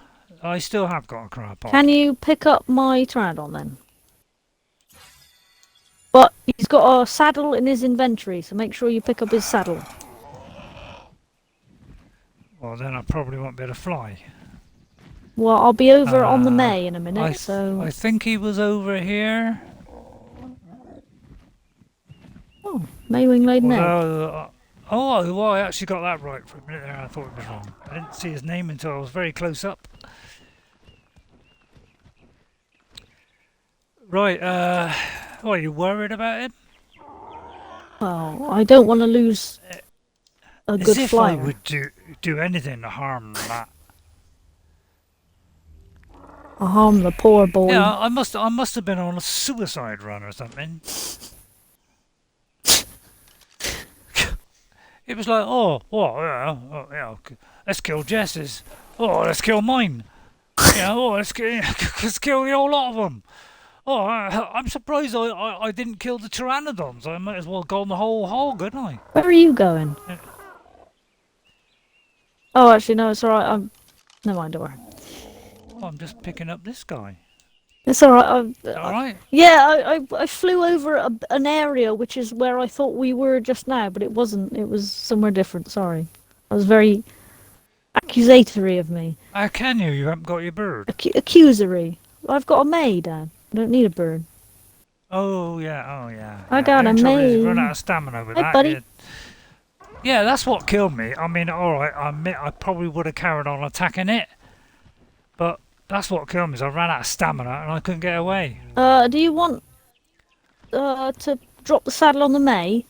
I still have got a cryopod. Can you pick up my Pteranodon then? But he's got a saddle in his inventory, so make sure you pick up his saddle. Well, then I probably won't be able to fly. Well, I'll be over on the May in a minute, I think he was over here. Oh, Maywing laid an egg. Well, I actually got that right for a minute there. I thought it was wrong. I didn't see his name until I was very close up. Right, are you worried about him? Well, I don't want to lose a good As if flyer. I would do anything to harm that. I harm the poor boy. Yeah, I must have been on a suicide run or something. It was like, oh, what? Yeah, let's kill Jess's. Oh, let's kill mine. Yeah, oh, let's kill the whole lot of them. Oh, I'm surprised I didn't kill the pteranodons. I might as well have gone the whole hog, couldn't I? Where are you going? Oh, actually, no, it's alright. Never mind, don't worry. Oh, I'm just picking up this guy. It's alright. Alright? Yeah, I flew over an area which is where I thought we were just now, but it wasn't. It was somewhere different, sorry. I was very accusatory of me. How can you? You haven't got your bird. Accusory. I've got a May, Dad. I don't need a bird. Oh, yeah. I got a May. Run out of stamina with Hey, that. buddy. Yeah, that's what killed me. I mean, alright, I admit I probably would have carried on attacking it. But that's what killed me, is I ran out of stamina and I couldn't get away. Do you want to drop the saddle on the May?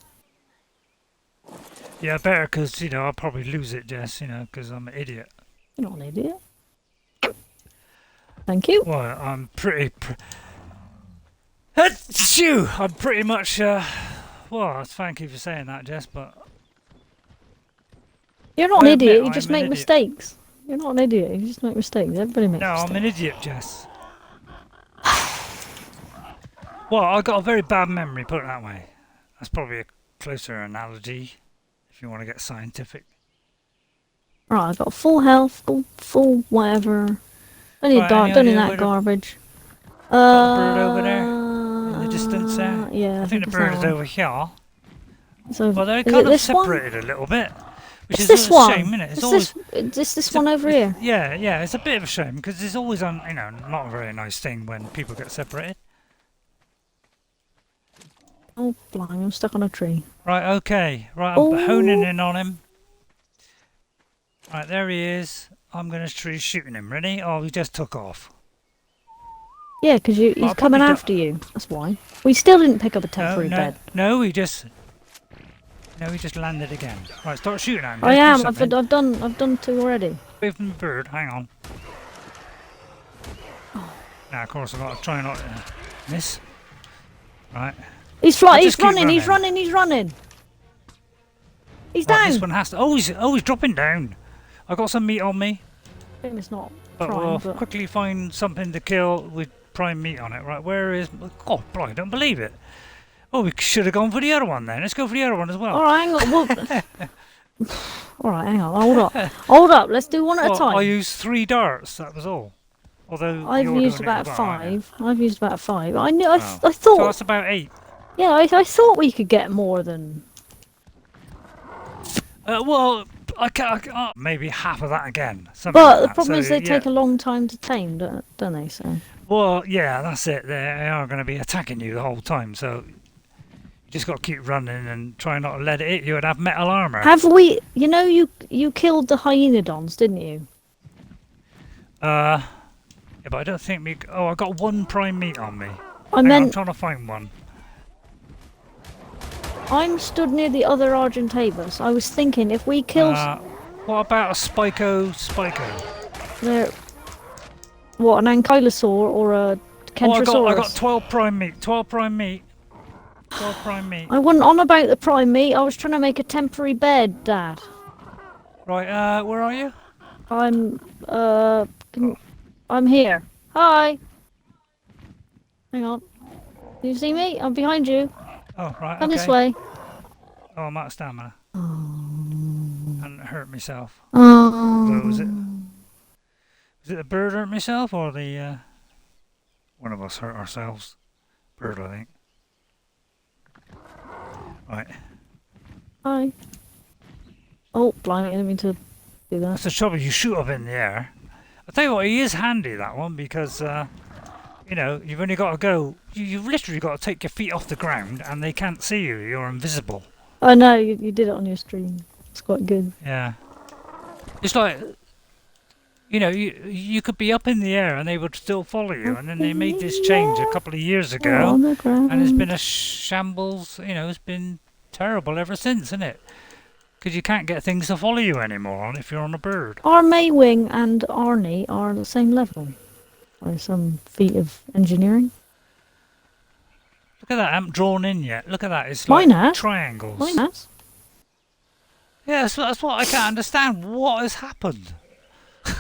Yeah, better, because, I'll probably lose it, Jess, because I'm an idiot. You're not an idiot. Thank you. Well, I'm pretty... Achoo! I'm pretty much... well, thank you for saying that, Jess, but... You're not an idiot, you I'm just an make idiot. mistakes. You're not an idiot, you just make mistakes. Everybody makes mistakes. No, I'm an idiot, Jess. Well, I got a very bad memory, put it that way. That's probably a closer analogy, if you want to get scientific. Right, I've got full health, full whatever. Don't need that garbage. Got a bird over there in the distance there. Yeah, I think the bird is over here. So, Well, they're is kind it of this one? separated a little bit. Which It's is this a one. shame, innit? It's this one over here. Yeah, it's a bit of a shame because it's always not a very nice thing when people get separated. Oh, blimey, I'm stuck on a tree. Right, okay. Right, I'm honing in on him. Right, there he is. I'm going to try shooting him. Ready? Oh, he just took off. Yeah, because he's coming after you. That's why. We still didn't pick up a temporary bed. No, he just landed again. Right, start shooting at him. I am. I've done two already. Away from the bird. Hang on. Now, of course, I've got to try not to miss. Right. He's flying. He's running. He's running. He's running. He's down. This one has to. Oh, he's dropping down. I got some meat on me. I think it's not But prime, we'll quickly find something to kill with prime meat on it. Right, where is... God, bro, I don't believe it. Oh, we should have gone for the other one then. Let's go for the other one as well. Alright, hang on. Alright, hang on. Hold up. Hold up. Let's do one at a time. I used 3 darts, that was all. Although I've you're used doing it about as well, 5. I've used about 5. I knew. Oh. I thought... So that's about 8. Yeah, I thought we could get more than... Well, I can't, maybe half of that again. But the problem is they take a long time to tame, don't they? So. Well, yeah, that's it. They are going to be attacking you the whole time, so you just got to keep running and try not to let it hit you and have metal armor. Have we? You know, you killed the hyenodons, didn't you? Yeah, but I don't think we... Oh, I got 1 prime meat on me. I'm trying to find one. I'm stood near the other Argentavis. I was thinking if we kill... What about a Spiko? There... What, an ankylosaur or a kentrosaurus? I got 12 prime meat. 12 prime meat. 12 prime meat. I wasn't on about the prime meat. I was trying to make a temporary bed, Dad. Right, where are you? I'm here. Hi. Hang on. Do you see me? I'm behind you. Oh, right, Come okay. this way. Oh, I'm out of stamina. Oh. And hurt myself. Oh. So was it the bird hurt myself or the one of us hurt ourselves? Bird, I think. Right. Hi. Oh, blimey, I didn't mean to do that. That's the trouble, you shoot up in the air. I'll tell you what, he is handy, that one, because, you know, you've only got to go... You've literally got to take your feet off the ground and they can't see you. You're invisible. I know, you did it on your stream. It's quite good. Yeah. It's like... You know, you could be up in the air and they would still follow you. And then they made this change a couple of years ago. On the ground. And it's been a shambles, you know, it's been terrible ever since, isn't it? Because you can't get things to follow you anymore if you're on a bird. Our Maywing and Arnie are at the same level. By some feat of engineering. Look at that, I haven't drawn in yet. Look at that, it's Mine like has. triangles. Mine has. Yeah, that's what I can't understand. What has happened?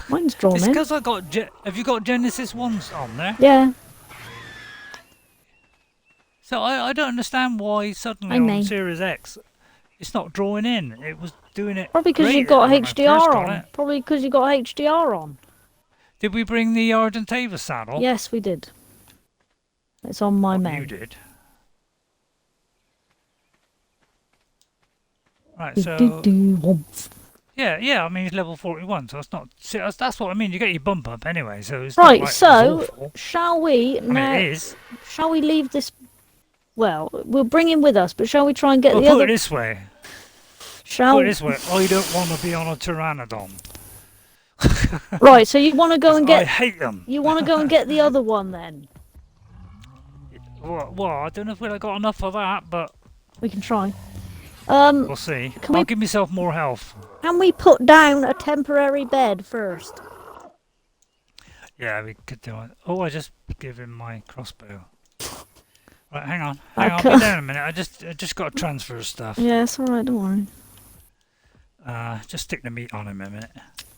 Mine's drawn It's in. because I got... Have you got Genesis 1s on there? Yeah. So I don't understand why suddenly on Series X it's not drawing in. It was doing it. Probably because you got HDR on. Probably because you got HDR on. Did we bring the Argentava saddle? Yes, we did. It's on my May. You did. Right, so... Yeah, I mean, it's level 41, so it's not... See, that's what I mean, you get your bump up anyway, so it's right, not like so, it's awful. shall we now... I mean, it is. Shall we leave this... Well, we'll bring him with us, but shall we try and get the Put other... it this way. Shall... Put it this way, I don't want to be on a Pteranodon. Right, so you want to go and get... I hate them. You want to go and get the other one, then? Well, I don't know if we've got enough of that, but... We can try. We'll see. I'll give myself more health. Can we put down a temporary bed first? Yeah, we could do it. Oh, I just gave him my crossbow. Right, hang on. I'll be down a minute. I just got to transfer stuff. Yeah, it's alright, don't worry. Just stick the meat on him a minute.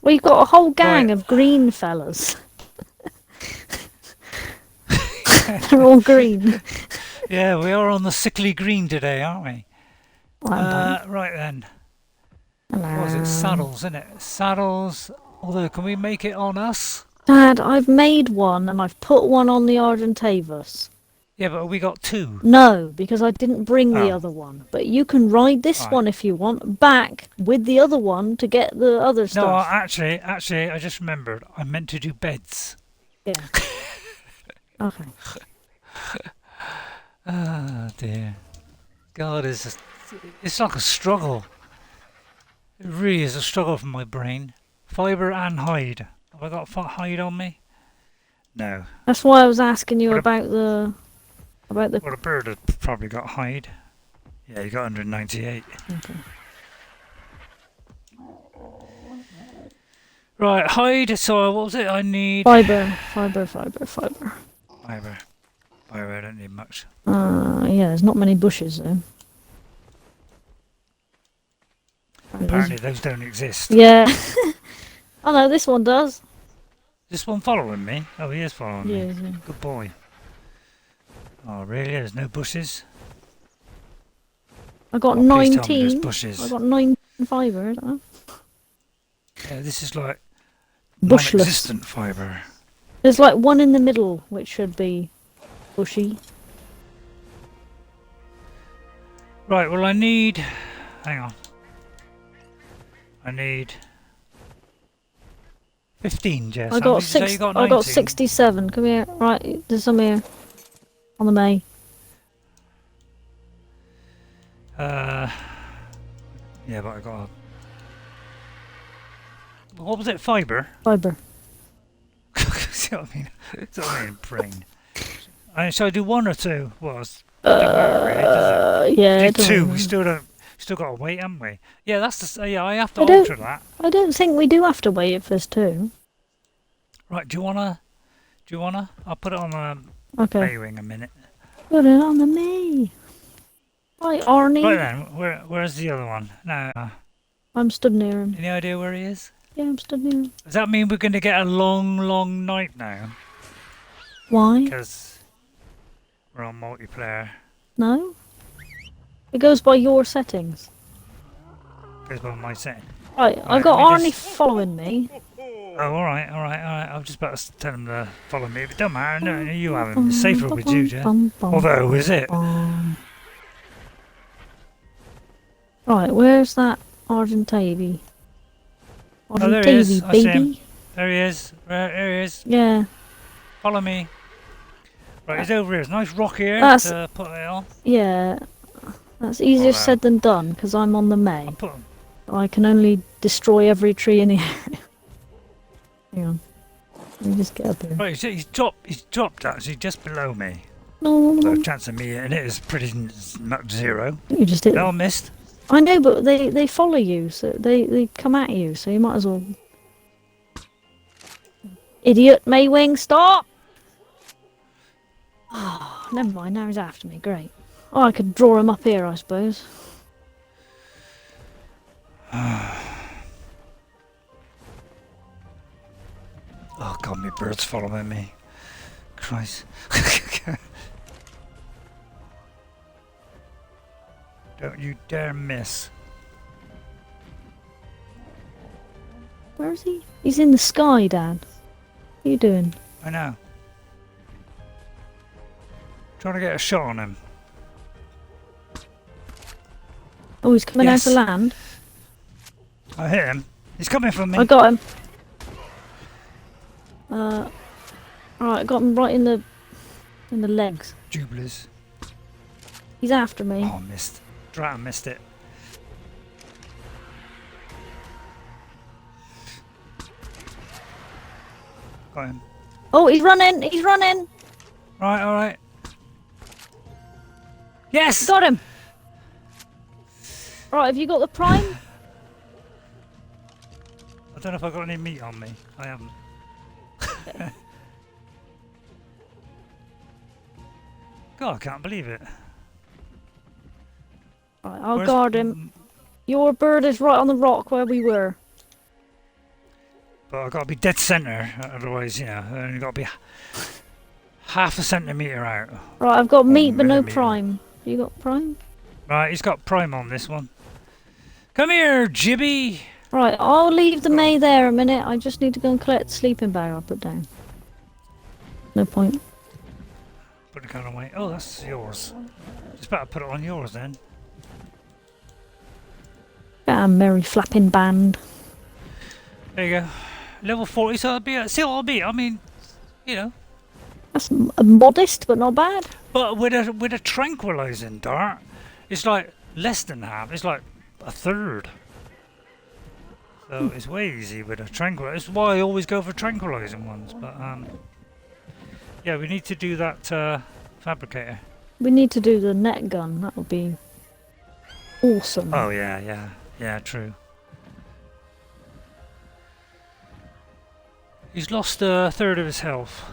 We've got a whole gang of green fellas. They're all green. Yeah, we are on the sickly green today, aren't we? Well, right then. Hello. What was it? Saddles, isn't it? Saddles. Although, can we make it on us? Dad, I've made one and I've put one on the Argentavus. Yeah, but we got two. No, because I didn't bring the other one. But you can ride this one if you want, back with the other one to get the other stuff. No, actually, I just remembered. I meant to do beds. Yeah. Okay. Oh dear. God, it's like a struggle. It really is a struggle for my brain. Fibre and hide. Have I got hide on me? No. That's why I was asking you about the... Well, a bird had probably got hide. Yeah, you got 198. Okay. Right, hide. So what was it? I need... Fibre. Fibre, I don't need much. Yeah, there's not many bushes though. Apparently those don't exist. Yeah. Oh no, this one does. This one following me? Oh, he is following me. Yeah. Good boy. Oh, really? There's no bushes? I got 19. I got 9 fibre, isn't it? Yeah, this is like bushless. Non-existent fibre. There's like one in the middle, which should be bushy. Right, well I need... Hang on. I need... 15, Jess. I got 67. Come here. Right, there's some here. On the May. Yeah, but I got... What was it? Fibre? Fibre. See what I mean? See what I mean? Brain. Shall I do 1 or 2? Well, yeah. Do 2. We still got to wait, haven't we? Yeah, that's the. Yeah, I have to alter that. I don't think we do have to wait if there's 2. Right. Do you wanna Do you wanna? I'll put it on the Okay. Maywing a minute. Put it on the May. Right, Arnie. Right then, where's the other one? No. I'm stood near him. Any idea where he is? Yeah, I'm stood near him. Does that mean we're going to get a long, long night now? Why? Because we're on multiplayer. No. It goes by your settings. Goes by my setting. Right, I've got Arnie following me. Oh, alright. I was just about to tell him to follow me, but it don't matter. No, you have him. It's safer with you, Jess. Although, is it? Right, where's that Argentavy? Oh, there he is. I see him. Baby. There he is. There he is. Yeah. Follow me. Right, he's over here. There's a nice rock here to put it on. Yeah. That's easier said than done, because I'm on the May. I'll put him. I can only destroy every tree in the area. Hang on. Let me just get up here. Right, he's dropped actually just below me. No. So the chance of me hitting it is pretty much zero. You just hit No, I missed. I know, but they follow you, so they come at you, so you might as well... Idiot, Maywing, stop! Oh, never mind, now he's after me, great. Oh, I could draw him up here, I suppose. Oh god, my bird's following me. Christ. Don't you dare miss. Where is he? He's in the sky, Dad. What are you doing? I know. Trying to get a shot on him. Oh, he's coming out to land. I hit him. He's coming for me. I got him. Right, I got him right in the legs. Jubilers. He's after me. Oh, missed. Drat, missed it. Got him. Oh, he's running! He's running! Right, alright. Yes! Got him! Right, have you got the prime? I don't know if I got any meat on me. I haven't. God, I can't believe it. Right, I'll guard him. Your bird is right on the rock where we were. But I've got to be dead centre, otherwise, you know, I only got to be half a centimetre out. Right, I've got meat but no prime. You got prime? Right, he's got prime on this one. Come here, Jibby! Right, I'll leave the May there a minute. I just need to go and collect the sleeping bag I put down. No point. Put it kind of away. Oh, that's yours. Just better put it on yours then. Ah, merry flapping band. There you go. Level 40, so it'll be, see what it'll be. I mean, you know. That's modest, but not bad. But with a tranquilizing dart, it's like less than half. It's like a third. So it's way easy with a tranquilizer. That's why I always go for tranquilizing ones. But yeah, we need to do that fabricator. We need to do the net gun. That would be awesome. Oh yeah, true. He's lost a third of his health.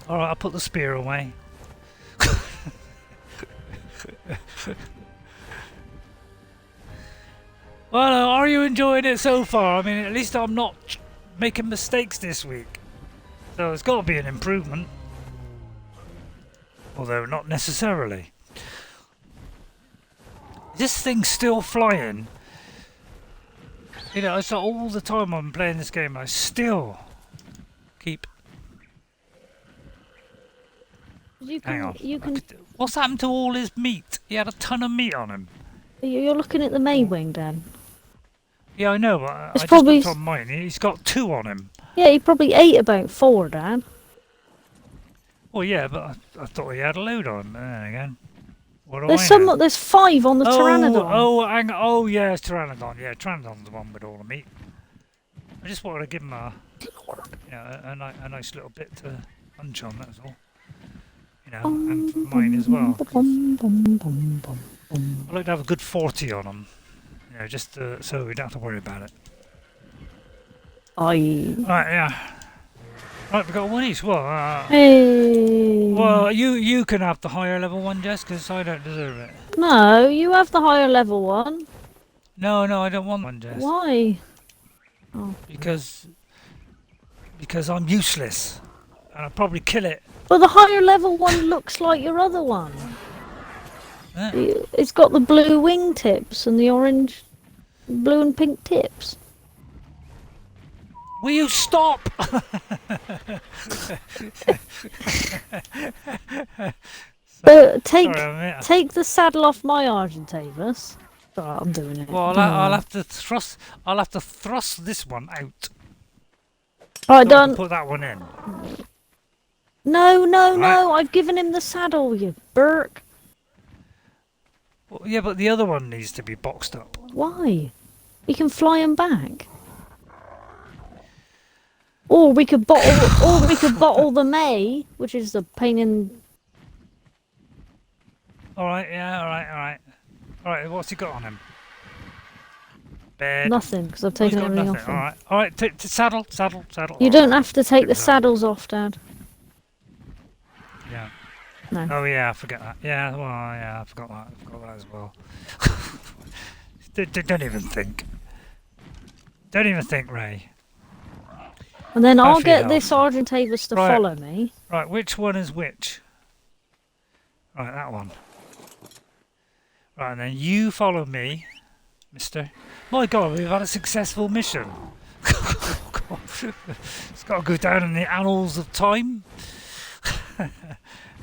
Alright, I'll put the spear away. Well, are you enjoying it so far? I mean, at least I'm not making mistakes this week. So it's got to be an improvement. Although not necessarily. This thing's still flying. You know, it's like all the time I'm playing this game, I still keep... Hang on. What's happened to all his meat? He had a ton of meat on him. You're looking at the Maywing, Dan. Yeah, I know, but I just probably... looked on mine. He's got 2 on him. Yeah, he probably ate about 4, Dan. Well, yeah, but I thought he had a load on him. Then again, There's 5 on the Pteranodon. Oh, yeah, it's Pteranodon. Yeah, Pteranodon's the one with all the meat. I just wanted to give him a nice little bit to munch on. That's all. You know, and for mine as well. I'd like to have a good 40 on them. You know, just so we don't have to worry about it. Aye. Right, yeah. Right, we've got one each. Well, Hey. well, you can have the higher level one, Jess, because I don't deserve it. No, you have the higher level one. No, I don't want one, Jess. Why? Oh. Because I'm useless, and I'll probably kill it. Well, the higher level one looks like your other one. It's got the blue wing tips and the orange, blue and pink tips. Will you stop? Take the saddle off my Argentavis. Oh, I'm doing it. Well, I'll have to thrust. I'll have to thrust this one out. Right, done. Put that one in. No! I've given him the saddle, you Burke. Well, yeah, but the other one needs to be boxed up. Why? We can fly him back. Or we could bottle the May, which is a pain in. All right. What's he got on him? Bed. Nothing, because I've taken everything off him. All right. Saddle. You don't have to take the saddles off, Dad. Yeah. No. Oh yeah, I forget that. Yeah, well, yeah, I forgot that as well. Don't even think. Don't even think, Ray. And then I'll get this Argentavis to follow me. Right, which one is which? Right, that one. Right, and then you follow me, mister. My God, we've had a successful mission. It's got to go down in the annals of time.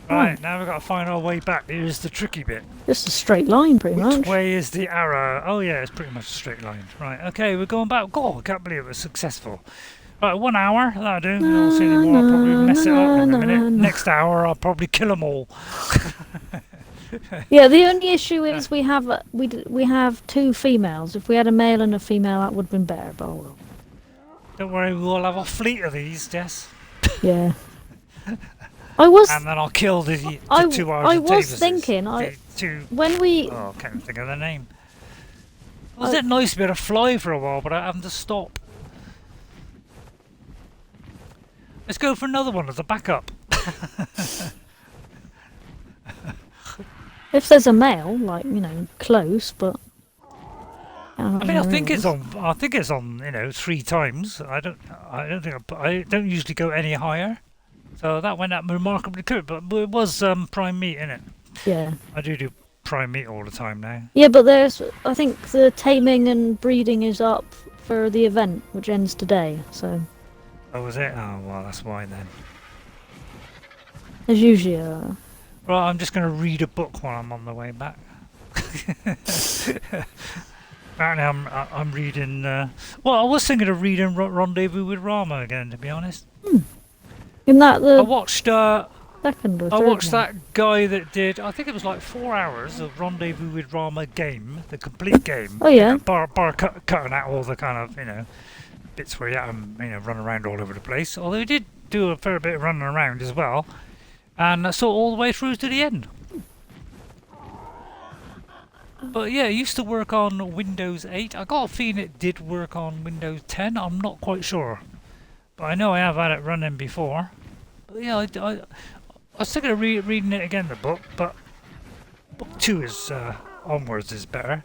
Right, now we've got to find our way back. Here's the tricky bit. Just a straight line, pretty much. Which way is the arrow? Oh yeah, it's pretty much a straight line. Right, okay, we're going back. God, I can't believe it was successful. Right, 1 hour, that'll do. We don't see any more. I'll probably mess it up in a minute. Next hour, I'll probably kill them all. Yeah, the only issue is we have 2 females. If we had a male and a female, that would have been better, but well. Don't worry, we'll have a fleet of these, Jess. Yeah. And then I'll kill the 2 Argentavises. I was thinking, when we... Oh, I can't even think of the name. Wasn't it nice to be able to fly for a while, but I having to stop? Let's go for another one as a backup. If there's a male, like, close, but... I think it's on, 3 times. I don't usually go any higher. So that went up remarkably quick, but it was prime meat, innit? Yeah. I do prime meat all the time now. Yeah, but I think the taming and breeding is up for the event, which ends today, so... Oh, was it? Oh, well, that's why then. There's usually a... Right, I'm just going to read a book while I'm on the way back. Apparently I'm reading... well, I was thinking of reading Rendezvous with Rama again, to be honest. Isn't that the... I watched... second or third I watched one? that guy that did... I think it was like 4 hours of Rendezvous with Rama game, the complete game. Oh, yeah? Bar cutting out all the kind of, bits where you run around all over the place. Although he did do a fair bit of running around as well. And I saw all the way through to the end. But yeah, it used to work on Windows 8. I got a feeling it did work on Windows 10. I'm not quite sure. But I know I have had it running before. But yeah, I was thinking of reading it again, the book. But book 2 is onwards is better.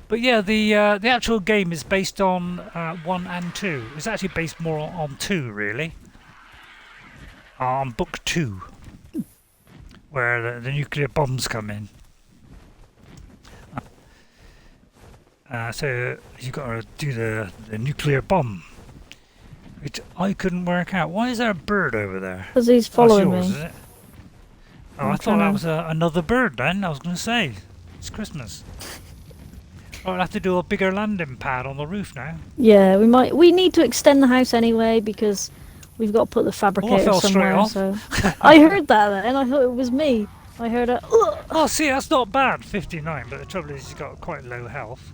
But yeah, the actual game is based on 1 and 2. It's actually based more on 2, really. On book 2. Where the nuclear bombs come in. So you've got to do the nuclear bomb, which I couldn't work out. Why is there a bird over there? Because he's following yours, me. Is it? Oh, I thought that was another bird then. I was going to say, it's Christmas. Oh, I'll have to do a bigger landing pad on the roof now. Yeah, we need to extend the house anyway because we've got to put the fabricator somewhere. So I heard that and I thought it was me. I heard it. Oh, see, that's not bad, 59. But the trouble is, he's got quite low health.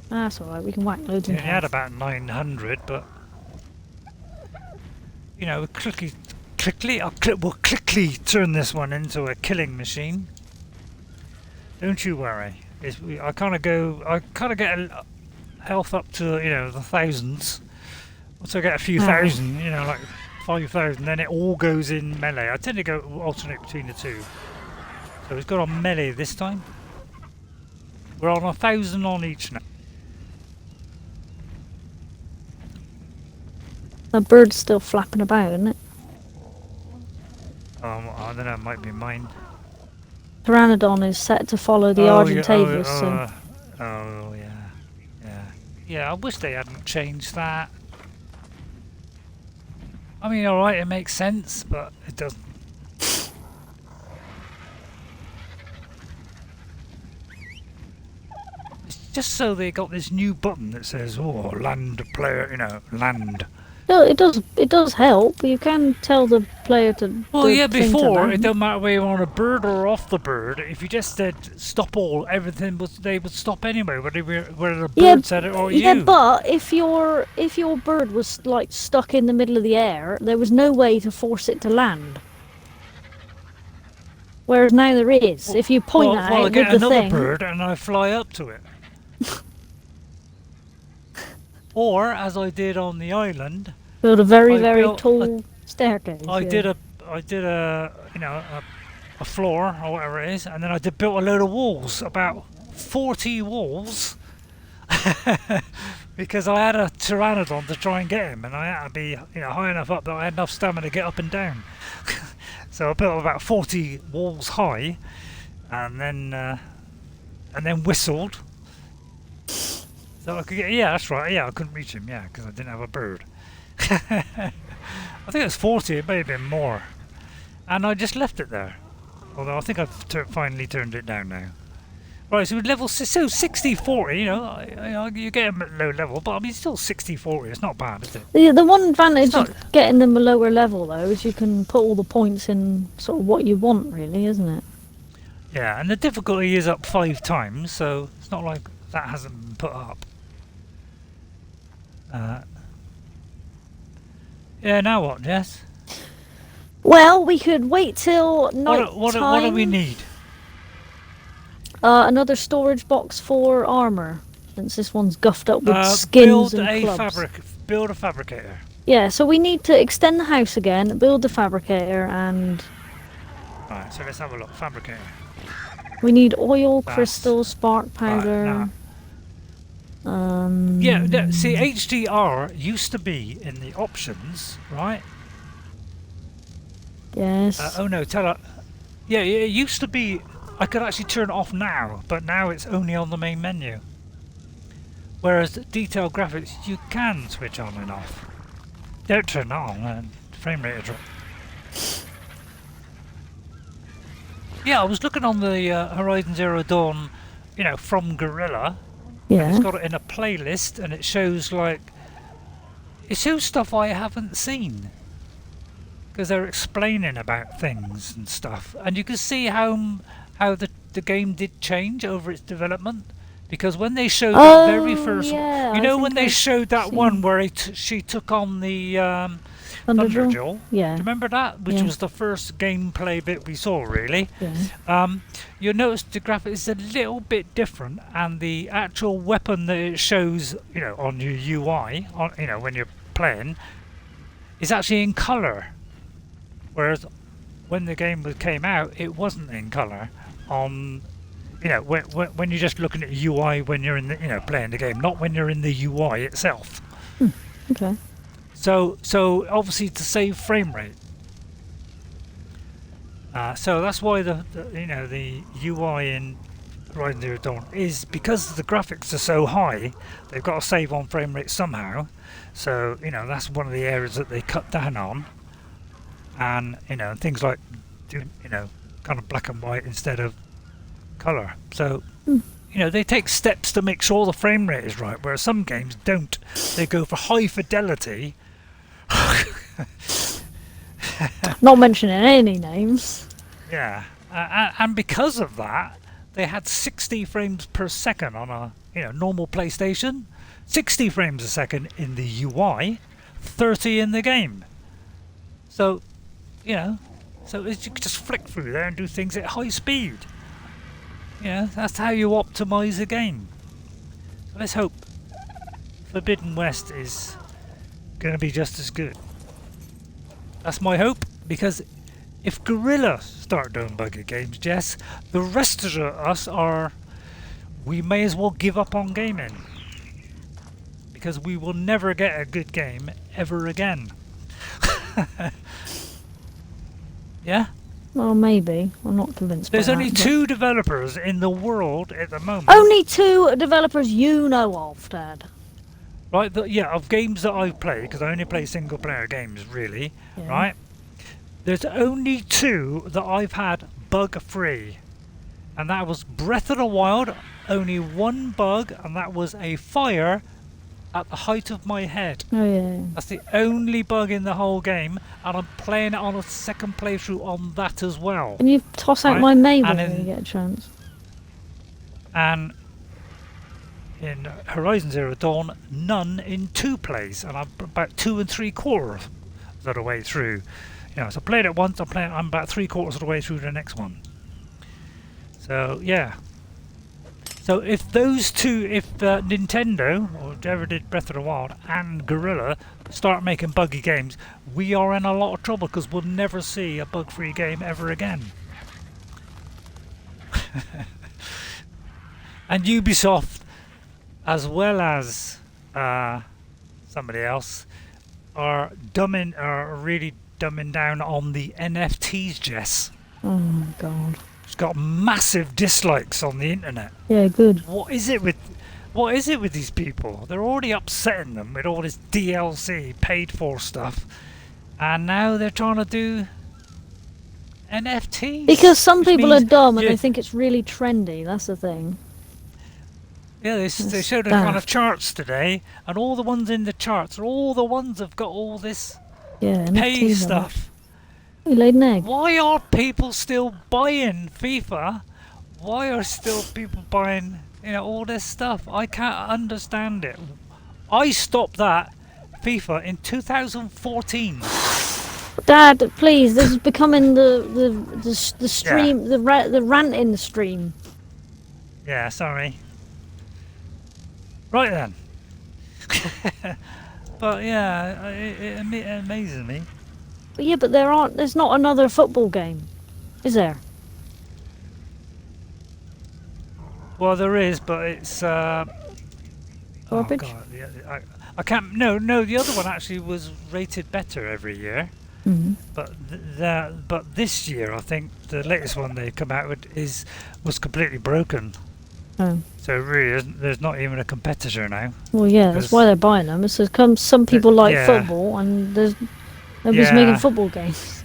That's all right. We can whack loads in. He had about 900, but we'll quickly turn this one into a killing machine. Don't you worry. I kind of get health up to the thousands. Once I get a few thousand, like 5,000, then it all goes in melee. I tend to go alternate between the two. So it's got on melee this time. We're on 1,000 on each now. The bird's still flapping about, isn't it? I don't know, it might be mine. Pteranodon is set to follow the Argentavis, so... Oh, yeah. Yeah, I wish they hadn't changed that. I mean, alright, it makes sense, but it doesn't. It's just so they got this new button that says, oh, land player, you know, land. No, it does help. You can tell the player to. Well, yeah, before it don't matter whether you're on a bird or off the bird. If you just said stop all, they would stop anyway. Whether the bird said it or you. Yeah, but if your bird was like stuck in the middle of the air, there was no way to force it to land. Whereas now there is. If you point at it I get with the another thing. bird and I fly up to it. Or as I did on the island. Build a very tall staircase. I did a you know a floor or whatever it is, and then I built a load of walls, about 40 walls, because I had a pteranodon to try and get him, and I had to be high enough up that I had enough stamina to get up and down. So I built about 40 walls high, and then whistled. So I could get, yeah, that's right, yeah, I couldn't reach him, yeah, because I didn't have a bird. I think it was 40, it may have been more. And I just left it there. Although I think I've finally turned it down now. Right, so level 60-40, you get them at low level, but I mean, still 60-40, it's not bad, is it? The one advantage of getting them a lower level, though, is you can put all the points in sort of what you want, really, isn't it? Yeah, and the difficulty is up 5 times, so it's not like that hasn't been put up. Yeah, now what, Jess? Well, we could wait till night time. What do we need? Another storage box for armour, since this one's guffed up with skins and clubs. Build a fabricator. Yeah, so we need to extend the house again, build the fabricator, and... Right, so let's have a look. Fabricator. We need oil, crystal, spark powder... Right, yeah, see, HDR used to be in the options, right? Yes. Oh no, tell her. Yeah, it used to be. I could actually turn it off now, but now it's only on the main menu. Whereas detailed graphics, you can switch on and off. Don't turn it on, and frame rate will drop. Yeah, I was looking on the Horizon Zero Dawn, from Gorilla. Yeah. It's got it in a playlist, and it shows stuff I haven't seen, because they're explaining about things and stuff, and you can see how the game did change over its development. Because when they showed the very first, when they showed that one where she took on the Thunderjaw, yeah. Do you remember that? Which was the first gameplay bit we saw, really. Yeah. You'll notice the graphics is a little bit different, and the actual weapon that it shows, on your UI, when you're playing, is actually in colour. Whereas when the game came out, it wasn't in colour. On when you're just looking at UI when you're in the playing the game, not when you're in the UI itself. Okay. So obviously to save frame rate. So that's why the UI in Horizon Zero Dawn is, because the graphics are so high, they've got to save on frame rate somehow. So that's one of the areas that they cut down on, and things like kind of black and white instead of colour. So they take steps to make sure the frame rate is right, whereas some games don't. They go for high fidelity. Not mentioning any names. Yeah, and because of that, they had 60 frames per second on a normal PlayStation, 60 frames a second in the UI, 30 in the game. So, so you can just flick through there and do things at high speed. That's how you optimize a game. So let's hope Forbidden West is going to be just as good. That's my hope, because if Gorilla start doing buggy games, Jess, the rest of us are... We may as well give up on gaming. Because we will never get a good game ever again. Yeah? Well, maybe. I'm not convinced. There's by only that, 2 developers in the world at the moment. Only 2 developers you know of, Dad. Right, of games that I've played, because I only play single player games, really, Yeah. right? There's only 2 that I've had bug free. And that was Breath of the Wild, only 1 bug, and that was a fire at the height of my head. Oh yeah. That's the only bug in the whole game, and I'm playing it on a second playthrough on that as well. And you toss out Right, my Mabel and when in- you get a chance. And in Horizon Zero Dawn, none in 2 plays, and I'm about 2 3/4 of the way through. You know, so I played it once. I'm about 3/4 of the way through the next one. So yeah. So if those 2, if Nintendo or whoever did Breath of the Wild and Gorilla start making buggy games, we are in a lot of trouble because we'll never see a bug-free game ever again. And Ubisoft, as well as somebody else, are really dumbing down on the NFTs, Jess. Oh my god. It's got massive dislikes on the internet. Yeah, good. What is it with these people? They're already upsetting them with all this DLC paid for stuff, and now they're trying to do NFTs. Because some people are dumb and yeah. they think it's really trendy. That's the thing. Yeah, they showed a kind of charts today, and all the ones in the charts are all the ones that've got all this Yeah, pay NFTs are stuff. You laid an egg. Why are people still buying FIFA? Why are still people buying, all this stuff? I can't understand it. I stopped that FIFA in 2014. Dad, please, this is becoming the stream, the rant in the stream. Yeah, sorry. Right then. But yeah, it amazes me. But yeah, but there's not another football game, is there? Well, there is, but it's Garbage? Oh God, yeah, I can't. No, the other one actually was rated better every year. Mm. But this year, I think the latest one they come out with was completely broken. Oh. So it really isn't. There's not even a competitor now. Well, yeah, that's why they're buying them. It's because some people like yeah. football, and nobody's Yeah. making football games.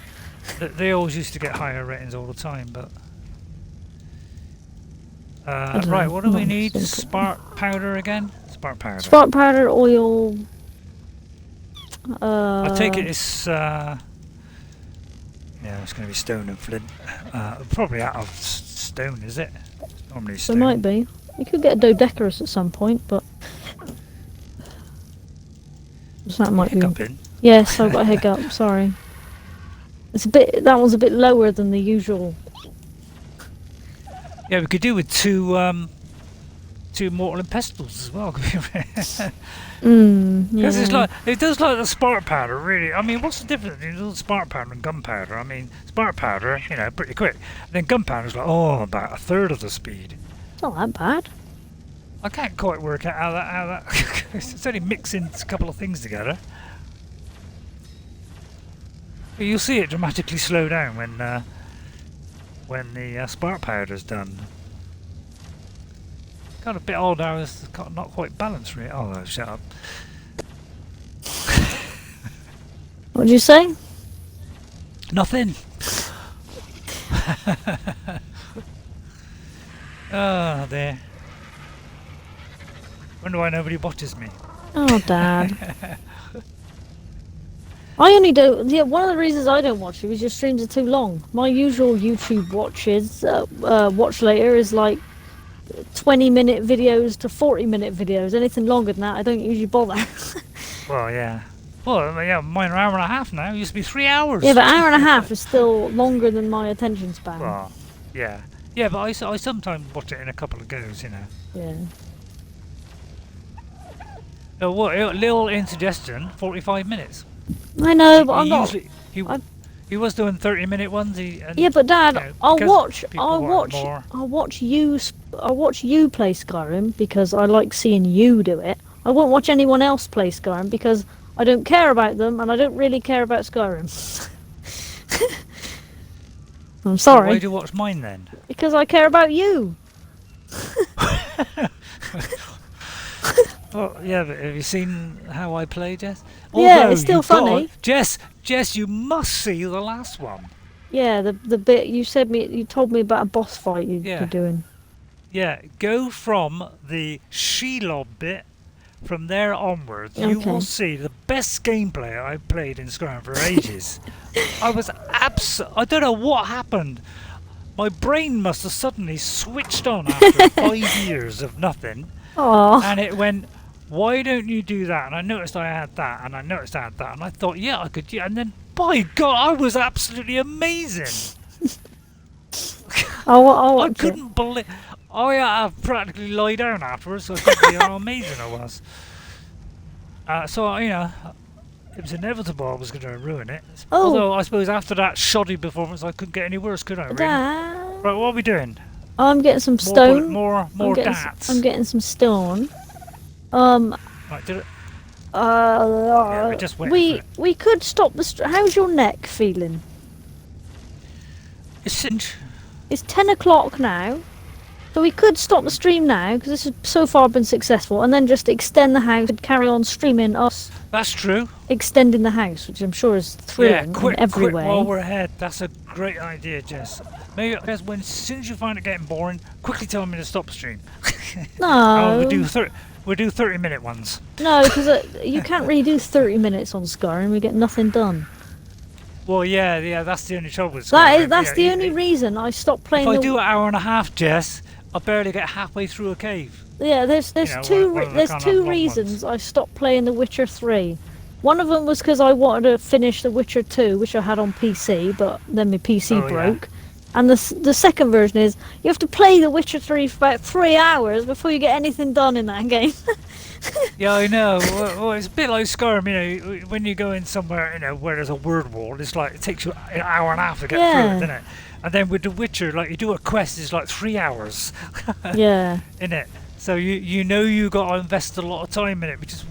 They always used to get higher ratings all the time, but. don't Right, know. what do we Not need? simple. Spark powder again? Spark powder. Spark powder, oil. I take it it's it's going to be stone and flint. Probably out of stone, is it? Normally There stone. might be. You could get a dodecarus at some point, but so that might be. Hiccuping. Yes, I've got a hiccup. Sorry. It's a bit. That one's a bit lower than the usual. Yeah, we could do with two mortal and pestles as well. Because it's like it does like the spark powder, really. I mean, what's the difference between spark powder and gunpowder? I mean, spark powder, pretty quick. And then gunpowder's like, about a third of the speed. It's not that bad. I can't quite work out how that it's only mixing a couple of things together. But you'll see it dramatically slow down when the spark powder's done. Got a bit old now, it's not quite balanced really. Oh, no, shut up. What'd you say? Nothing. Oh, there. Wonder why nobody watches me. Oh, Dad. I only don't. Yeah, one of the reasons I don't watch you is your streams are too long. My usual YouTube watch later is like 20-minute videos to 40-minute videos. Anything longer than that, I don't usually bother. Well, yeah. Well, yeah, mine are an hour and a half now. It used to be 3 hours. Yeah, but hour and a half is still longer than my attention span. Well, yeah. Yeah, but I sometimes watch it in a couple of goes, Yeah. What? Little indigestion, 45 minutes. I know, but I'm not. He was doing 30-minute ones. Yeah, but Dad, you know, I'll because watch you play Skyrim because I like seeing you do it. I won't watch anyone else play Skyrim because I don't care about them and I don't really care about Skyrim. I'm sorry. Why do you watch mine then? Because I care about you. Oh yeah, but have you seen how I play, Jess? Yeah, Although it's still funny. Jess, you must see the last one. Yeah, the bit you told me about a boss fight you're doing. Yeah, go from the Shelob bit. From there onwards, you will see the best gameplay I've played in Scrabble for ages. I don't know what happened. My brain must have suddenly switched on after 5 years of nothing. Aww. And it went, why don't you do that? And I noticed I had that, and I noticed I had that, and I thought, yeah, I could. Yeah. And then, by God, I was absolutely amazing. I couldn't believe. I practically lie down afterwards, so I couldn't believe how amazing I was. So you know, it was inevitable I was going to ruin it. Oh. Although I suppose after that shoddy performance, I couldn't get any worse, could I? Really? Dad. Right, what are we doing? I'm getting some stone. More dats. I'm getting some stone. Right, did it? Yeah, we're just waiting for it. We could stop the. How's your neck feeling? It's 10 o'clock now, so we could stop the stream now because this has so far been successful, and then just extend the house and carry on streaming us. That's true. Extending the house, which I'm sure is thrilling in every way. While we're ahead. That's a great idea, Jess. Maybe as soon as you find it getting boring, quickly tell me to stop the stream. No. We'll do 30-minute ones. No, because you can't really do 30 minutes on Skyrim. We get nothing done. Well, yeah, that's the only trouble with Skyrim. That's the only reason I stopped playing. If I do an hour and a half, Jess, I barely get halfway through a cave. Yeah, there's two reasons I stopped playing The Witcher 3. One of them was because I wanted to finish The Witcher 2, which I had on PC, but then my PC broke. Yeah. And the second version is you have to play The Witcher 3 for about 3 hours before you get anything done in that game. Yeah, I know. Well, it's a bit like Skyrim, you know, when you go in somewhere, you know, where there's a word wall, it's like it takes you an hour and a half to get through it, doesn't it? And then with The Witcher, like you do a quest, it's like 3 hours. Yeah. In it. So you know you got to invest a lot of time in it, which is,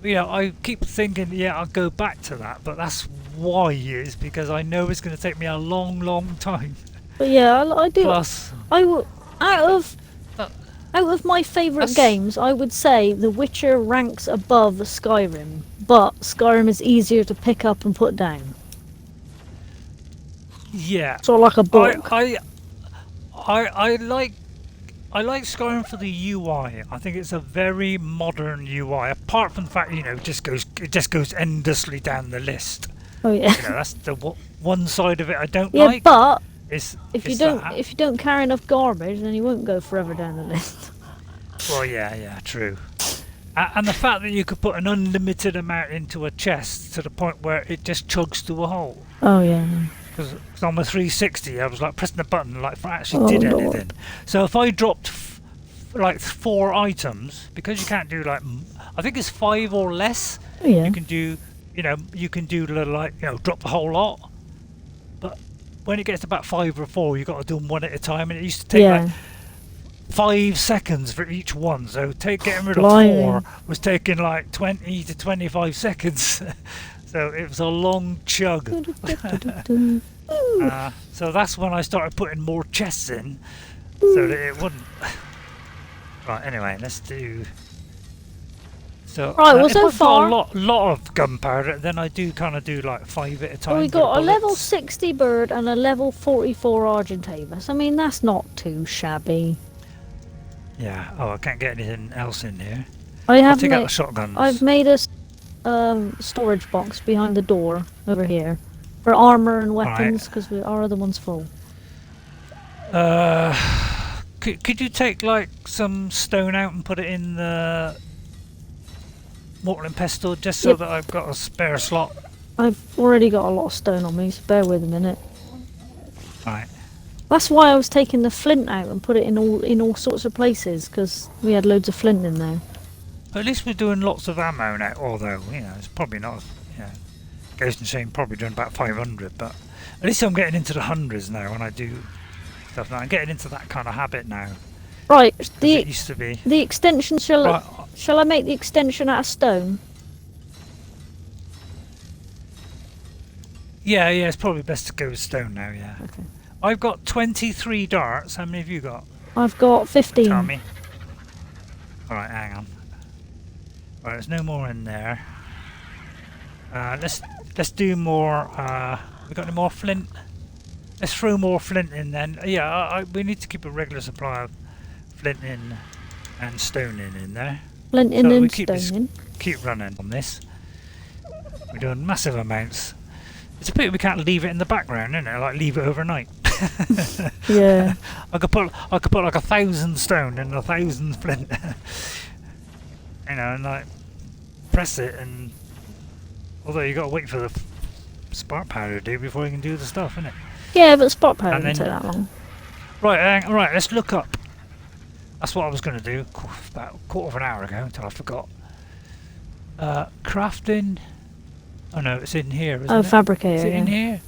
you know, I keep thinking, yeah, I'll go back to that, but that's why is because I know it's going to take me a long, long time. But yeah, I do. Plus, out of my favourite games, I would say The Witcher ranks above Skyrim, but Skyrim is easier to pick up and put down. Yeah. Sort of like a book. I like Skyrim for the UI. I think it's a very modern UI. Apart from the fact, you know, it just goes endlessly down the list. Oh yeah. You know, that's the one side of it I don't like. Yeah, but if you don't carry enough garbage, then you won't go forever down the list. Well, yeah, true. And the fact that you could put an unlimited amount into a chest to the point where it just chugs through a hole. Oh yeah. Because on the 360, I was like pressing the button like if I actually did anything. So if I dropped like 4 items, because you can't do like, I think it's 5 or less. Oh, yeah. You can do, like, you know, drop the whole lot. But when it gets to about 5 or 4, you got to do them one at a time, and it used to take like 5 seconds for each one. So getting rid of 4 was taking like 20 to 25 seconds. So it was a long chug. So that's when I started putting more chests in, so that it wouldn't. Right. Anyway, let's do. So right. Well, if so I've far got a lot of gunpowder, then I do kind of do like 5 at a time. Well, we got a level 60 bird and a level 44 Argentavis. I mean, that's not too shabby. Yeah. Oh, I can't get anything else in here. I'll take out the shotguns. I've made a storage box behind the door over here for armor and weapons because our other one's full. Could you take like some stone out and put it in the mortar and pestle just so that I've got a spare slot? I've already got a lot of stone on me, so bear with a minute. Right. That's why I was taking the flint out and put it in all sorts of places because we had loads of flint in there. At least we're doing lots of ammo now, although, you know, it's probably not, you know, Ghost and Shane probably doing about 500, but at least I'm getting into the hundreds now when I do stuff. Now I'm getting into that kind of habit now. Right, It used to be. the extension, shall I make the extension out of stone? Yeah, it's probably best to go with stone now, yeah. Okay. I've got 23 darts. How many have you got? I've got 15. Tell me. Alright, hang on. Right, there's no more in there. Let's do more. We got any more flint? Let's throw more flint in then. Yeah, we need to keep a regular supply of flint in and stone in there. Flint in and stone in. Keep running on this. We're doing massive amounts. It's a pity we can't leave it in the background, isn't it? Like leave it overnight. Yeah. I could put like 1,000 stone and 1,000 flint. You know, and like press it, and although you got to wait for the spark powder to do before you can do the stuff, isn't it? Yeah, but spark powder doesn't take that long. Right, right. Let's look up. That's what I was going to do about a quarter of an hour ago until I forgot. Crafting. Oh no, it's in here, isn't it? Fabricator. Is it in here?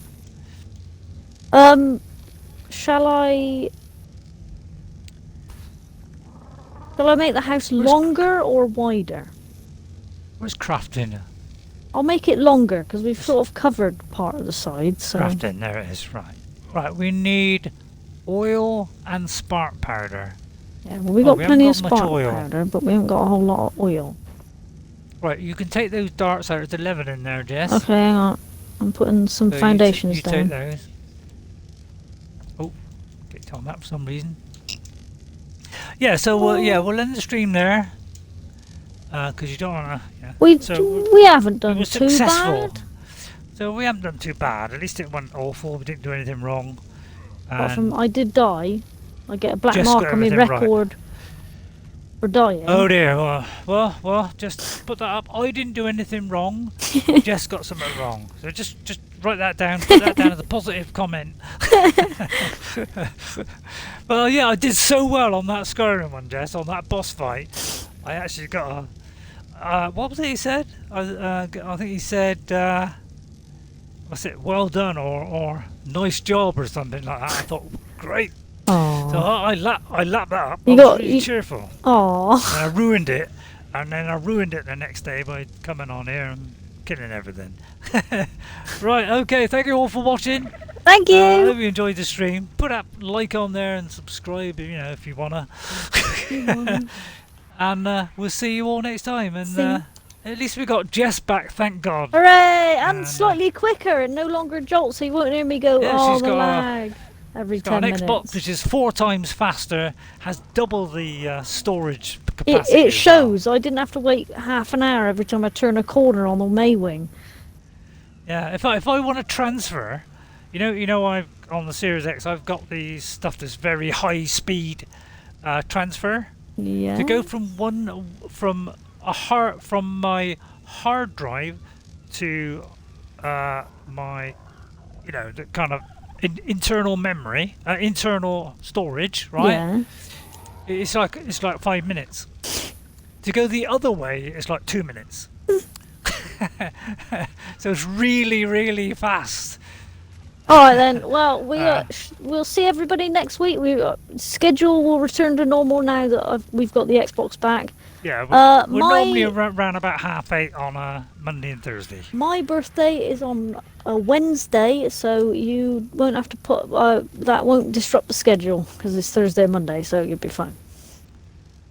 Shall I make the house longer or wider? Where's crafting? I'll make it longer because we've sort of covered part of the side. So Crafting, there it is. Right. Right, we need oil and spark powder. yeah, well, we got plenty of spark powder, but we haven't got a whole lot of oil. Right, you can take those darts out. There's 11 in there, Jess. Okay, hang on. I'm putting some foundations down. You take those. Oh, get on that for some reason. Yeah, so we'll end the stream there. Because you don't want to. Yeah. We haven't done too successful. bad. So we haven't done too bad. At least it wasn't awful. We didn't do anything wrong. Apart from I did die. I get a black mark on my record for dying. Oh dear. Well, just put that up. I didn't do anything wrong. Jess got something wrong. So just write that down. Put that down as a positive comment. Well, yeah, I did so well on that Skyrim one, Jess. On that boss fight, I actually got a. What was it he said? I think he said. What's it? Well done or nice job or something like that. I thought, great. Aww. So I lapped that up. I was really cheerful. Aww. And I ruined it. And then I ruined it the next day by coming on here and killing everything. Right, okay. Thank you all for watching. Thank you. I hope you enjoyed the stream. Put a like on there and subscribe, if you wanna. And we'll see you all next time. And at least we got Jess back, thank God. Hooray! And slightly quicker and no longer jolt, so you won't hear me go, she's the got lag. Every 10 minutes. An Xbox which is 4 times faster, has double the storage capacity. It shows. I didn't have to wait half an hour every time I turn a corner on the Maywing. Yeah, if I want to transfer, I've on the Series X, I've got the stuff that's very high speed transfer. Yeah. To go from my hard drive to my, the kind of internal memory, internal storage, right? Yeah. It's like 5 minutes. To go the other way, it's like 2 minutes. So it's really, really fast. All right then. Well, we'll see everybody next week. Schedule will return to normal now that we've got the Xbox back. Yeah, we're normally around about 8:30 on Monday and Thursday. My birthday is on a Wednesday, so you won't have to put that won't disrupt the schedule because it's Thursday and Monday, so you'll be fine.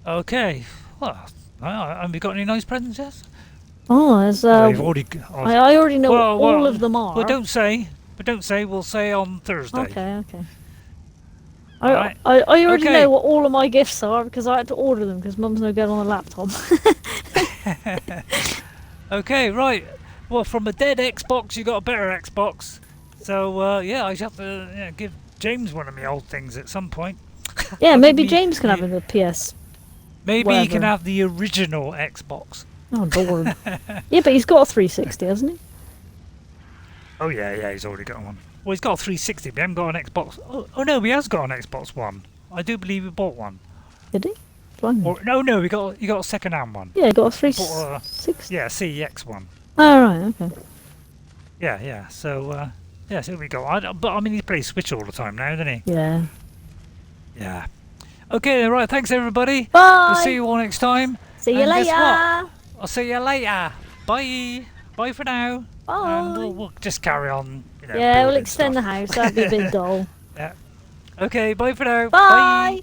Okay. Well, have you got any nice presents, Jess? Oh, I already know what all of them are. Well, don't say. We'll say on Thursday. Okay. I already know what all of my gifts are because I had to order them because Mum's no good on the laptop. Okay, right. Well, from a dead Xbox, you got a better Xbox. So I shall have to give James one of my old things at some point. Yeah, maybe James can have a PS. Maybe whatever. he can have the original Xbox. Oh, Lord. Yeah, but he's got a 360, hasn't he? Oh yeah, he's already got one. Well, he's got a 360, but he hasn't got an Xbox. Oh no, he has got an Xbox One. I do believe he bought one. Did he? Or, no, he got a second-hand one. Yeah, he got a 360. Yeah, CEX one. Oh, right, okay. Yeah. So yeah, so we go. But I mean, he plays Switch all the time now, doesn't he? Yeah. Yeah. Okay, then, right. Thanks, everybody. Bye. We'll see you all next time. See you And later. guess what? I'll see you later. Bye. Bye for now. Bye. And we'll just carry on. Yeah, we'll building extend stuff. the house. That'd be a bit dull. Yeah. Okay, bye for now. Bye.